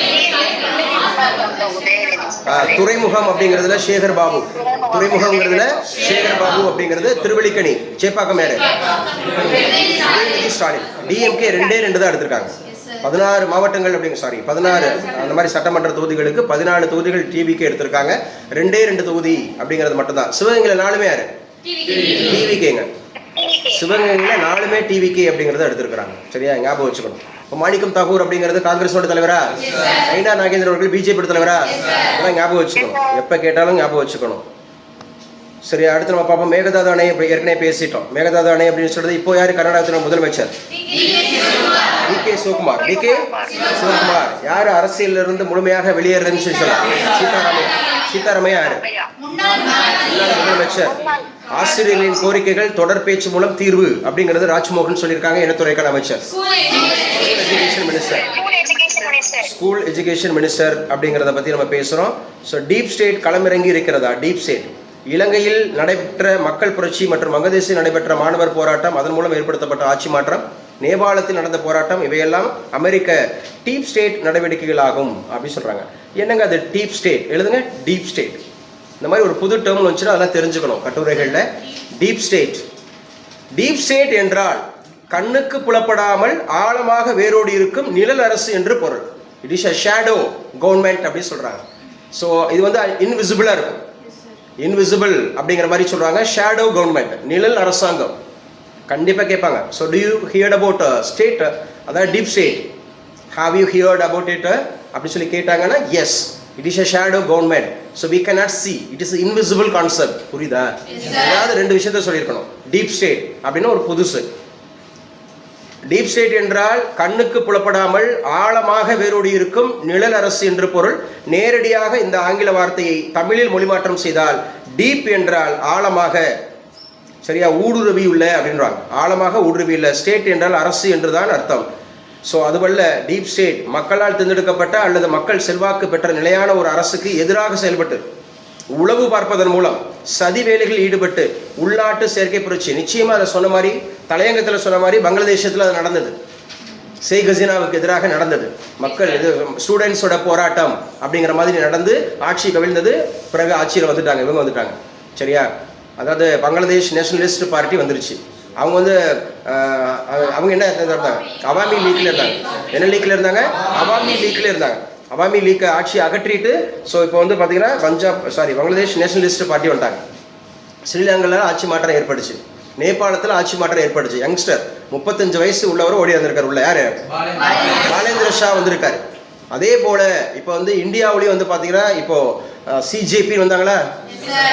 துறைமுகம் அப்படிங்கிறதுல சேகர் பாபு. துறைமுகம்ங்கிறதுல சேகர் பாபு அப்படிங்கிறது திருவள்ளிக்கணி சேப்பாக்கம் மேடு. ஸ்டாலின். டிஎம்கே ரெண்டு தான் எடுத்திருக்காங்க. 16 மாவட்டங்கள் அப்படிங்க 16 அந்த மாதிரி சட்டமன்ற தொகுதிகளுக்கு 14 தொகுதிகள் டிவிகே எடுத்திருக்காங்க. 2 தொகுதி அப்படிங்கிறது மட்டும்தான். சிவகங்கையில் 4 யாரு? டிவிகேங்க. சிவகங்கையில் 4 டிவிகே அப்படிங்கிறத எடுத்திருக்கிறாங்க. சரியா, ஞாபகம் வச்சுக்கணும். இப்போ மாணிக்கம் தாகூர் அப்படிங்கிறது காங்கிரஸோட தலைவரா? நைனா நாகேந்திரன் அவர்கள் பிஜேபி தலைவரா? அதெல்லாம் ஞாபகம் வச்சுக்கணும். எப்போ கேட்டாலும் ஞாபகம் வச்சுக்கணும். சரியா, அடுத்து நம்ம பார்ப்போம். மேகதாது அணை ஏற்கனவே பேசிட்டோம். மேகதாது அணை அப்படின்னு சொல்றது இப்போ யாரு கர்நாடகத்தின் முதலமைச்சர்? டிகே சிவகுமார். யாரு அரசியலில் இருந்து முழுமையாக வெளியேறதுன்னு சொல்லலாம்? சீதாராமையா யாரு? முதலமைச்சர். ஆசிரியர்களின் கோரிக்கைகள் தொடர் பேச்சு மூலம் தீர்வு அப்படிங்கிறது ராஜ்மோகன் சொல்லியிருக்காங்க. இனத்துறைக்கான அமைச்சர். ஸ்கூல் எஜுகேஷன் மினிஸ்டர் அப்படிங்கிறத பத்தி நம்ம பேசுறோம். ஸோ டீப் ஸ்டேட் களமிறங்கி இருக்கிறதா? டீப் ஸ்டேட் இலங்கையில் நடைபெற்ற மக்கள் புரட்சி மற்றும் வங்கதேசத்தில் நடைபெற்ற மாணவர் போராட்டம், அதன் மூலம் ஏற்படுத்தப்பட்ட ஆட்சி மாற்றம், நேபாளத்தில் நடந்த போராட்டம், இவையெல்லாம் அமெரிக்க டீப் ஸ்டேட் நடவடிக்கைகள் ஆகும் அப்படின்னு சொல்றாங்க. என்னங்க அது டீப் ஸ்டேட்? எழுதுங்க, டீப் ஸ்டேட். இந்த மாதிரி ஒரு புது டேர்ம் வந்துச்சுன்னா அதெல்லாம் தெரிஞ்சுக்கணும் கட்டுரைகளில். Deep state. டீப் ஸ்டேட் என்றால் கண்ணுக்கு புலப்படாமல் ஆழமாக வேரோடி இருக்கும் நிழல் அரசு என்று பொருள். It is a shadow government அப்படின்னு சொல்றாங்க. ஸோ இது வந்து இன்விசிபிளா இருக்கும். இன்விசிபிள் அப்படிங்கிற மாதிரி சொல்றாங்க. ஷேடோ கவர்மெண்ட், நிழல் அரசாங்கம். கண்டிப்பா கேட்பாங்க. So do you heard about state, அதாவது deep state, have you heard about it அப்படி சொல்லி கேட்டாங்கன்னா yes, it is a shadow government, so we cannot see, it is an invisible concept. புரியுதா? அதாவது 2 விஷயத்தை சொல்லியிருக்கணும். டீப் ஸ்டேட் அப்படின்னா ஒரு புதுசு. டீப் ஸ்டேட் என்றால் கண்ணுக்கு புலப்படாமல் ஆழமாக வேரோடி இருக்கும் நிழல் அரசு என்று பொருள். நேரடியாக இந்த ஆங்கில வார்த்தையை தமிழில் மொழிமாற்றம் செய்தால் டீப் என்றால் ஆழமாக, சரியா, ஊடுருவி உள்ள அப்படின்றாங்க. ஆழமாக ஊடுருவி உள்ள. ஸ்டேட் என்றால் அரசு என்றுதான் அர்த்தம். ஸோ அதுவல்ல டீப் ஸ்டேட். மக்களால் தேர்ந்தெடுக்கப்பட்ட அல்லது மக்கள் செல்வாக்கு பெற்ற நிலையான ஒரு அரசுக்கு எதிராக செயல்பட்டு உளவு பார்ப்பதன் மூலம் சதி வேலைகளில் ஈடுபட்டு உள்நாட்டு செயற்கை புரட்சி. நிச்சயமா அதை சொன்ன மாதிரி, தலையங்கத்தில் சொன்ன மாதிரி பங்களாதேஷத்தில் அது நடந்தது. ஷேக் ஹசீனாவுக்கு எதிராக நடந்தது. மக்கள் இது ஸ்டூடெண்ட்ஸோட போராட்டம் அப்படிங்கிற மாதிரி நடந்து ஆட்சி கவிழ்ந்தது. பிறகு ஆட்சியில் வந்துட்டாங்க, இவங்க வந்துட்டாங்க. சரியா, அதாவது பங்களாதேஷ் நேஷனலிஸ்ட் பார்ட்டி வந்துருச்சு. அவங்க வந்து அவங்க என்ன இருந்தாங்க? அவாமி லீக்ல இருந்தாங்க. என்ன லீக்ல இருந்தாங்க? அவாமி லீக்ல இருந்தாங்க. அவாமி லீக் ஆட்சி அகற்றிட்டு ஸோ இப்போ வந்து பார்த்தீங்கன்னா பங்களாதேஷ் நேஷனலிஸ்ட் பார்ட்டி வந்துட்டாங்க. ஸ்ரீலங்காவில் ஆட்சி மாற்றம் ஏற்பட்டுச்சு. நேபாளத்தில் ஆட்சி மாற்றம் ஏற்பட்டுச்சு. யங்ஸ்டர் 35 வயசு உள்ளவர் ஓடி வந்திருக்காரு. உள்ள யாரு? பாலேந்திர ஷா வந்திருக்காரு. அதே போல இப்போ வந்து இந்தியாவிலையும் வந்து பார்த்தீங்கன்னா இப்போ சிஜேபி வந்தாங்களா,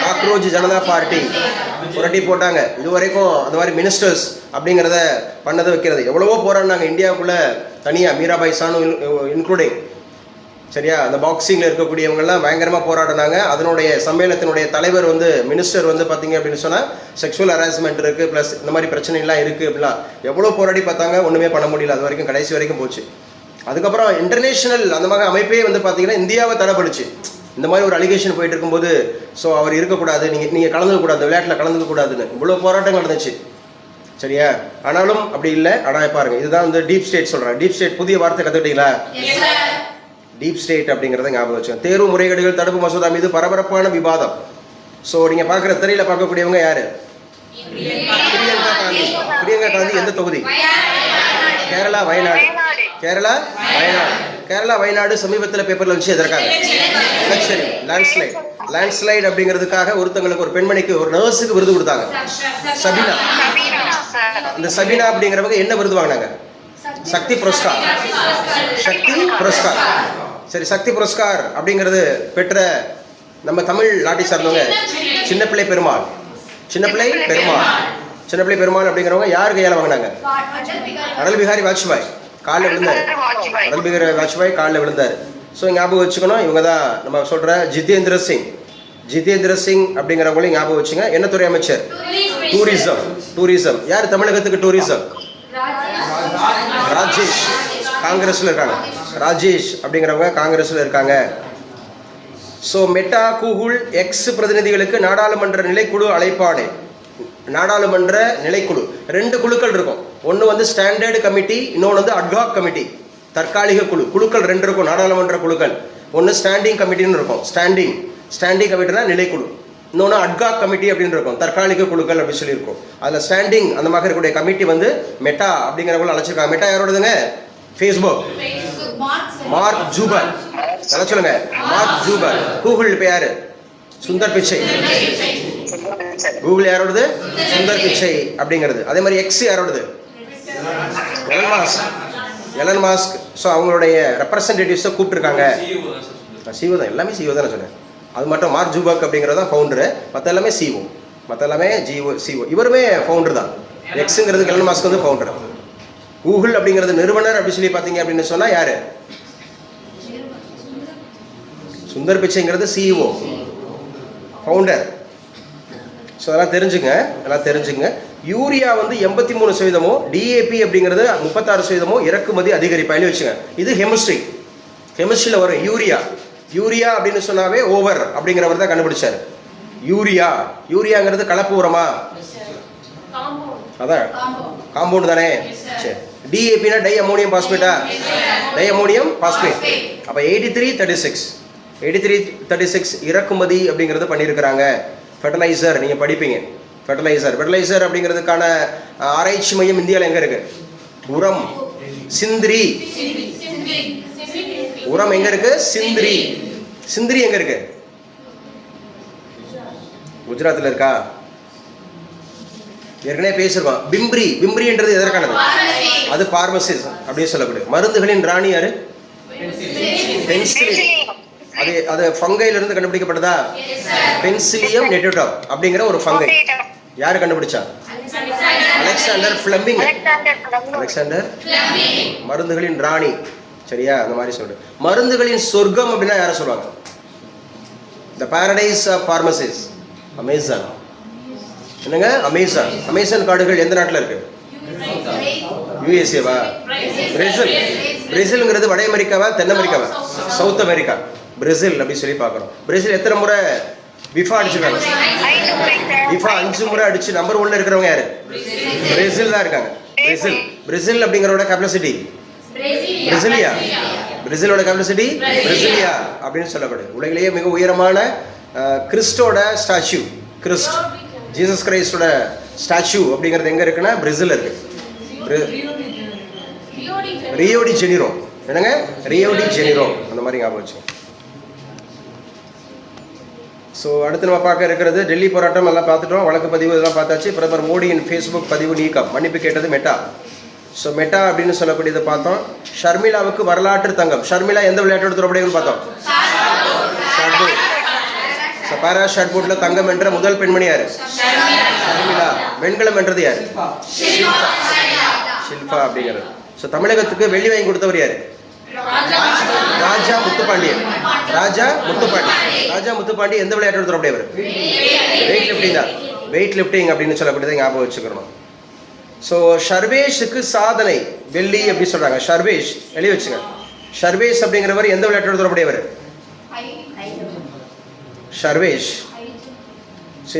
காக்ரோச் ஜனதா பார்ட்டி புரட்டி போட்டாங்க. இது வரைக்கும் அந்த மாதிரி மினிஸ்டர்ஸ் அப்படிங்கிறத பண்ணதை வைக்கிறது எவ்வளவோ போராடினாங்க இந்தியாவுக்குள்ள தனியாக. மீராபாய் சானு இன்க்ளூடிங். சரியா, அந்த பாக்ஸிங்கில் இருக்கக்கூடியவங்கெல்லாம் பயங்கரமாக போராடினாங்க. அதனுடைய சம்மேளனத்தினுடைய தலைவர் வந்து மினிஸ்டர் வந்து பார்த்தீங்க அப்படின்னு சொன்னால் செக்ஷுவல் ஹராஸ்மெண்ட் இருக்குது, ப்ளஸ் இந்த மாதிரி பிரச்சனைலாம் இருக்குது அப்படிலாம் எவ்வளோ போராடி பார்த்தாங்க, ஒன்றுமே பண்ண முடியல. அது வரைக்கும் கடைசி வரைக்கும் போச்சு. அதுக்கப்புறம் இன்டர்நேஷனல் அந்த மாதிரி அமைப்பே வந்து பார்த்தீங்கன்னா இந்தியாவை தடைப்படுச்சு. இந்த மாதிரி ஒரு அலிகேஷன் போயிட்டு இருக்கும்போது ஸோ அவர் இருக்கக்கூடாது, நீங்கள் கலந்துக்கக்கூடாது, விளையாட்டில் கலந்துக்கக்கூடாதுன்னு இவ்வளோ போராட்டம் நடந்துச்சு. சரியா, ஆனாலும் அப்படி இல்லை. ஆனால் பாருங்க, இதுதான் வந்து டீப் ஸ்டேட் சொல்கிறேன். டீப் ஸ்டேட் புதிய வார்த்தை கற்றுக்கிட்டீங்களா? டீப் ஸ்டேட் அப்படிங்கிறத ஞாபகம் வச்சுக்கோங்க. தேர்வு முறைகேடுகள் தடுப்பு மசோதா மீது பரபரப்பான விவாதம். ஸோ நீங்கள் பார்க்குற திரையில் பார்க்கக்கூடியவங்க யாரு? பிரியங்கா காந்தி. எந்த தொகுதி? கேரளா வயநாடு. கேரளா வயநாடு சமீபத்தில் பேப்பர்ல வச்சு எதற்காக? எலெக்ஷன் லேண்ட்ஸ்லைட் அப்படிங்கிறதுக்காக ஒருத்தங்களுக்கு, ஒரு பெண்மணிக்கு, ஒரு நர்ஸுக்கு விருது கொடுத்தாங்க. சபினா. இந்த சபினா அப்படிங்கிறவங்க என்ன விருது வாங்கினாங்க? சக்தி புரஸ்கார். சரி, சக்தி புரஸ்கார் அப்படிங்கிறது பெற்ற நம்ம தமிழ் நாட்டை சார்ந்தவங்க சின்ன பிள்ளை பெருமாள் அப்படிங்கிறவங்க யார் கையால் வாங்கினாங்க? அடல் பிகாரி வாஜ்பாய் காலில் விழுந்தார். ஸோ ஞாபகம் வச்சுக்கணும். இவங்க தான் நம்ம சொல்ற ஜிதேந்திர சிங் அப்படிங்கிறவங்களையும் ஞாபகம் வச்சுங்க. என்ன துறை அமைச்சர்? டூரிசம். யார் தமிழகத்துக்கு டூரிசம்? ராஜேஷ். காங்கிரஸ்ல இருக்காங்க. ராஜேஷ் அப்படிங்கிறவங்க காங்கிரஸ்ல இருக்காங்க. ஸோ மெட்டா கூகுள் எக்ஸ் பிரதிநிதிகளுக்கு நாடாளுமன்ற நிலைக்குழு அழைப்பாணை. நாடாளுமன்ற நிலைக்குழு 2 குழுக்கள் இருக்கும். ஒன்று வந்து ஸ்டாண்டர்டு கமிட்டி, இன்னொன்று வந்து அட்ஹாக் கமிட்டி, தற்காலிக குழுக்கள் 2 இருக்கும். நாடாளுமன்ற குழுக்கள் ஒன்று ஸ்டாண்டிங் கமிட்டின்னு இருக்கும். ஸ்டாண்டிங் கமிட்டினா நிலைக்குழு. இன்னொன்று அட்ஹாக் கமிட்டி அப்படின்னு இருக்கும், தற்காலிக குழுக்கள் அப்படின்னு சொல்லியிருக்கும். அதில் ஸ்டாண்டிங் அந்த மாதிரி இருக்கக்கூடிய கமிட்டி வந்து மெட்டா அப்படிங்கிறவங்க அழைச்சிருக்காங்க. மெட்டா யாரோடதுங்க? ஃபேஸ்புக். மார்க் ஜூபர். நல்லா சொல்லுங்க, மார்க் ஜூபர். கூகுள் இப்போ யாரு? சுந்தர் பிச்சை. கூகுள் யாரோடது? சுந்தர் பிச்சை அப்படிங்கிறது. அதே மாதிரி எக்ஸ் யாரோடது? Elon Musk. ஸோ அவங்களுடைய ரெப்ரசன்டேட்டிவ்ஸை கூப்பிட்டுருக்காங்க. சிஓ தான், எல்லாமே சிஓ தான் சொன்னேன். அது மட்டும் மார்க் ஜூபர்க் அப்படிங்கிறது தான் ஃபவுண்டரு, மற்ற எல்லாமே சிஓ, மற்ற எல்லாமே சிஓ. இவருமே ஃபவுண்டர் தான். எக்ஸுங்கிறது எலன் மாஸ்க் வந்து ஃபவுண்டர். கூகுள் அப்படிங்கிறது நிறுவனர் அப்படி சொல்லி பார்த்தீங்க அப்படின்னு சொன்னால் யாரு? சுந்தர் பிச்சைங்கிறது சிஇஓ, ஃபவுண்டர். ஸோ அதெல்லாம் தெரிஞ்சுங்க. யூரியா வந்து 83%, டிஏபி அப்படிங்கிறது 36% இறக்குமதி அதிகரிப்பு எழுதி வச்சுங்க. இது கெமிஸ்ட்ரியில் வரும். யூரியா அப்படின்னு சொன்னாவே ஓவர் அப்படிங்கிறவர் தான் கண்டுபிடிச்சாரு. யூரியாங்கிறது கலப்பு உரமா? அதான் காம்பவுண்ட் தானே. சரி, டிஏபினா டை அமோனியம் பாஸ்பேட்டா? Di ammonium phosphate. அப்போ 8336 இறக்குமதி அப்படிங்கிறது பண்ணியிருக்கிறாங்க. ஃபெர்டிலைசர் நீங்கள் படிப்பீங்க. ஃபெர்டிலைசர் அப்படிங்கிறதுக்கான ஆராய்ச்சி மையம் இந்தியாவில் எங்கே இருக்கு? உரம் சிந்திரி. உரம் எங்க இருக்கு? சிந்திரி எங்க இருக்கு? குஜராத்தில் இருக்கா? ஏற்கனவே பேசிருக்கோம். பிம்ப்ரின்றது எதற்கானது? அது பார்மசிஸ் அப்படின்னு சொல்லக்கூடிய மருந்துகளின் ராணி யாரு? பென்சிலின். அது ஃபங்கைல இருந்து கண்டுபிடிக்கப்பட்டதா? பென்சிலியம் நெட்டோடா அப்படிங்கிற ஒரு ஃபங்கை. யாரு கண்டுபிடிச்சா? Alexander Fleming. மருந்துகளின் ராணி. சரியா? அந்த மாதிரி சொல்றேன். மருந்துகளின் சொர்க்கம் அப்படின்னா யாரை சொல்லுவாங்க? The paradise of pharmacies. Amazon. என்னங்க? அமேசான் காடுகள் எந்த நாட்டில் இருக்கு? யுஎஸ்ஏவா? பிரேசில்ங்கிறது வட அமெரிக்காவா தென் அமெரிக்காவா? South America. பிரேசில் அப்படி சொல்லி பார்க்குறோம். பிரேசில் எத்தனை முறை விஃபா அடிச்சிருக்காங்க? விஃபா 5 முறை அடிச்சு நம்பர் 1ல இருக்கிறவங்க யாரு? பிரேசில் தான் இருக்காங்க. பிரேசில் அப்படிங்கிறோட கேபிசிட்டி பிரேசிலோட கேபிசிட்டி பிரேசிலியா அப்படின்னு சொல்லப்படுது. உலகிலேயே மிக உயரமான கிறிஸ்டோட ஸ்டாச்சு, ஜீசஸ் கிரைஸ்டோட ஸ்டாச்சு அப்படிங்கிறது எங்க இருக்குன்னா பிரேசில் இருக்கு. Rio de Janeiro. என்னங்க? Rio de Janeiro. அந்த மாதிரி ஞாபகம் வச்சு. ஸோ அடுத்து நம்ம பார்க்க இருக்கிறது டெல்லி போராட்டம். எல்லாம் பார்த்துட்டோம். வழக்கு பதிவு இதெல்லாம் பார்த்தாச்சு. பிரதமர் மோடியின் ஃபேஸ்புக் பதிவு நீக்கம், மன்னிப்பு கேட்டது மெட்டா. ஸோ மெட்டா அப்படின்னு சொல்லக்கூடியதை பார்த்தோம். ஷர்மிளாவுக்கு வரலாற்று தங்கம். ஷர்மிளா எந்த விளையாட்டோட தொடர்புடையன்னு பார்த்தோம்? பாரா ஷாட்பூட்ல தங்கம் என்ற முதல் பெண்மணி யாரு? ஷர்மிளா. வெண்கலம் என்றது யாரு? ஷில்பா அப்படிங்கிறது. ஸோ தமிழகத்துக்கு வெள்ளி வாங்கி கொடுத்தவர் யாரு? ராஜா முத்துப்பாண்டி எந்த விளையாட்டோட தொடர்புடையவர்? வெயிட் லிஃப்டிங் அப்படின்னு சொல்லக்கூடியதை ஞாபகம் வச்சுக்கணும். ஸோ ஷர்வேஷுக்கு சாதனை வெள்ளி அப்படி சொல்றாங்க. ஷர்வேஷ் எழுதி வச்சுங்க. ஷர்வேஷ் அப்படிங்கிறவர் எந்த விளையாட்டோட தொடர்புடையவர்? ஷர்வேஷ்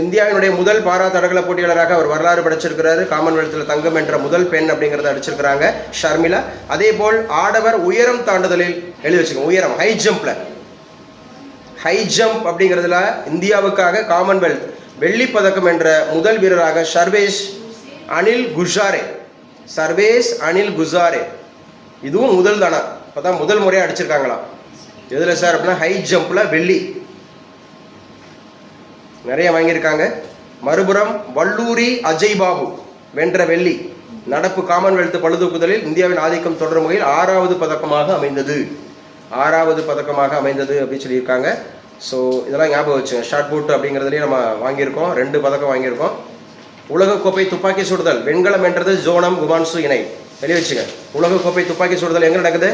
இந்தியாவினுடைய முதல் பாரா தடகள போட்டியாளராக அவர் வரலாறு படைச்சிருக்கிறாரு. காமன்வெல்த்தில் தங்கம் என்ற முதல் பெண் அப்படிங்கிறத அடிச்சிருக்கிறாங்க ஷர்மிளா. அதே போல் ஆடவர் உயரம் தாண்டுதலில் எழுதி வச்சுக்கோங்க. உயரம் ஹை ஜம்ப் அப்படிங்கிறதுல இந்தியாவுக்காக காமன்வெல்த் வெள்ளி பதக்கம் என்ற முதல் வீரராக சர்வேஷ் அனில் குஜாரே. இதுவும் முதல் தானா? இப்போதான் முதல் முறையாக அடிச்சிருக்காங்களாம். எதில் சார் அப்படின்னா ஹை ஜம்ப்ல வெள்ளி நிறைய வாங்கியிருக்காங்க. மறுபுறம் வல்லூரி அஜய் பாபு வென்ற வெள்ளி. நடப்பு காமன்வெல்த் பளுதூக்குதலில் இந்தியாவின் ஆதிக்கம் தொடரும் வகையில் 6வது பதக்கமாக அமைந்தது அப்படின்னு சொல்லியிருக்காங்க. ஸோ இதெல்லாம் ஞாபகம் வச்சுங்க. ஷார்ட் புட் அப்படிங்கிறதுலேயே நம்ம வாங்கியிருக்கோம், 2 பதக்கம் வாங்கியிருக்கோம். உலகக்கோப்பை துப்பாக்கி சுடுதல் வெண்கலம் என்றது ஜோனம் குமான்சு இணை. வெளியே வச்சுங்க. உலகக்கோப்பை துப்பாக்கி சுடுதல் எங்கே நடக்குது?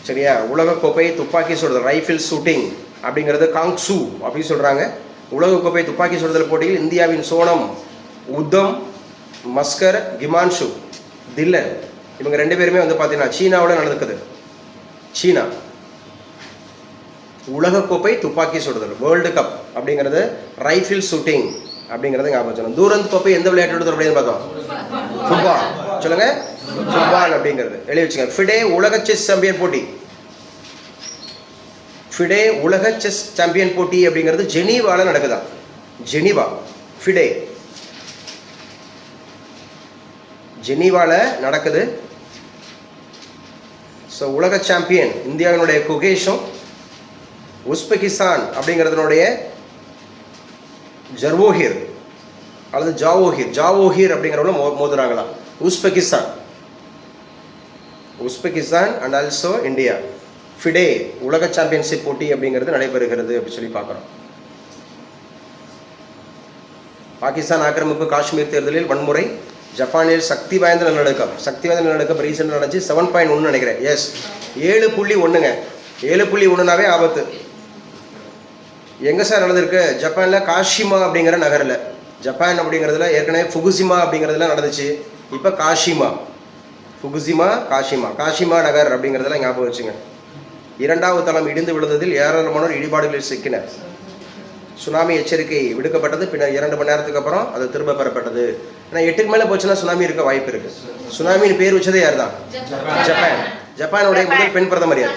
சரியா? உலகக்கோப்பை துப்பாக்கி சுடுதல் ரைஃபிள் ஷூட்டிங் அப்படிங்கிறது காங்சு அப்படின்னு சொல்கிறாங்க. உலகக்கோப்பை துப்பாக்கி சுடுதல் போட்டியில் இந்தியாவின் சோனம் உத்தம் மஸ்கர் கிமான்ஷு தில்லன் இவங்க 2 பேருமே வந்து பார்த்தீங்கன்னா சீனாவோட நடந்துக்குது. சீனா உலகக்கோப்பை துப்பாக்கி சுடுதல், வேர்ல்டு கப் அப்படிங்கிறது ரைஃபிள் ஷூட்டிங் அப்படிங்கிறது ஞாபகம் வச்சுக்கணும். தூரந்து கோப்பை எந்த விளையாட்டு அப்படின்னு பார்த்தோம்? ஃபுட்பால். சொல்லுங்க, ஃபுட்பால் அப்படிங்கிறது எழுதி வச்சுங்க. ஃபிடே உலக செஸ் சாம்பியன் போட்டி, ஃபிடே உலக செஸ் சாம்பியன் போட்டி அப்படிங்கிறது ஜெனீவால நடக்குதா? ஜெனீவா, ஃபிடே ஜெனீவால நடக்குது. ஸோ உலக சாம்பியன் இந்தியாவினுடைய குகேஷும் உஸ்பெகிஸ்தான் அப்படிங்கிறதுனுடைய ஜர்வோஹிர் அல்லது ஜாவோஹிர் அப்படிங்கிறவங்க மோதுறாங்களா? Uzbekistan and also India. FIDE உலக சாம்பியன்ஷிப் போட்டி அப்படிங்கிறது நடைபெறுகிறது அப்படி சொல்லி பார்க்குறோம். பாகிஸ்தான் ஆக்கிரமிப்பு, காஷ்மீர் தேர்தலில் வன்முறை, ஜப்பானில் சக்தி வாய்ந்த நிலநடுக்கம் ரீசெண்டாக நடந்துச்சு. 7.1 நினைக்கிறேன். எஸ், 7.1ங்க. 7.1னாவே ஆபத்து. எங்கே சார் நடந்திருக்கு? ஜப்பானில் காஷிமா அப்படிங்கிற நகரில். ஜப்பான் அப்படிங்கிறதுல ஏற்கனவே ஃபுகுசிமா அப்படிங்கிறதுல நடந்துச்சு. இப்போ காஷிமா நகர் அப்படிங்கிறதுல ஞாபகம் வச்சுங்க. 2வது தளம் இடிந்து விழுந்ததில் ஏராளமானோர் இடிபாடுகளில் சிக்கினர். சுனாமி எச்சரிக்கை விடுக்கப்பட்டது. பின்னர் 2 மணி நேரத்துக்கு அப்புறம் அது திரும்ப பெறப்பட்டது. ஏன்னா 8க்கு மேலே போச்சுன்னா சுனாமி இருக்க வாய்ப்பு இருக்கு. சுனாமின்னு பேர் வச்சதே யார் தான்? ஜப்பான். ஜப்பானுடைய முதல் பெண் பிரதமர் யார்?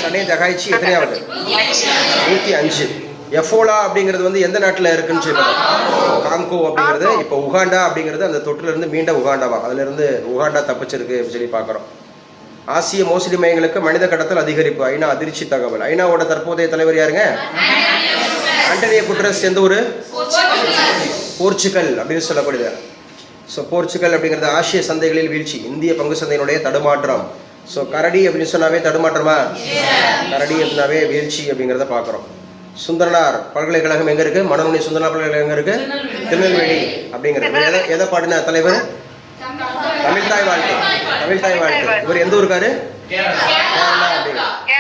Sanae Takaichi. எத்தனையாவது? 105. எஃபோலா அப்படிங்கிறது வந்து எந்த நாட்டில் இருக்குன்னு சொல்லி காங்கோ அப்படிங்கிறது. இப்போ உகாண்டா அப்படிங்கிறது அந்த தொற்றுலேருந்து மீண்ட உகாண்டாவா, அதுலேருந்து உகாண்டா தப்பிச்சிருக்கு அப்படின்னு சொல்லி பார்க்குறோம். ஆசிய மோசடி மையங்களுக்கு மனித கடத்தல் அதிகரிப்பு, ஐநா அதிர்ச்சி தகவல். ஐநாவோட தற்போதைய தலைவர் யாருங்க? Antonio Guterres. எந்த ஊர்? போர்ச்சுகல் அப்படின்னு சொல்லப்படுது. ஸோ போர்ச்சுகல் அப்படிங்கிறது ஆசிய சந்தைகளில் வீழ்ச்சி, இந்திய பங்கு சந்தையினுடைய தடுமாற்றம். ஸோ கரடி அப்படின்னு சொன்னாவே தடுமாற்றமா? கரடி அப்படின்னாவே வீழ்ச்சி அப்படிங்கிறத பார்க்குறோம். சுந்தரனார் பல்கலைக்கழகம் எங்கே இருக்குது? மனோன்மணி சுந்தரனார் பல்கலைக்கழகம் எங்கே இருக்குது? திருநெல்வேலி அப்படிங்கிறது. எதை பாடின தலைவர்? தமிழ்தாய் வாழ்த்து. இவர் எந்த ஊருக்காரு?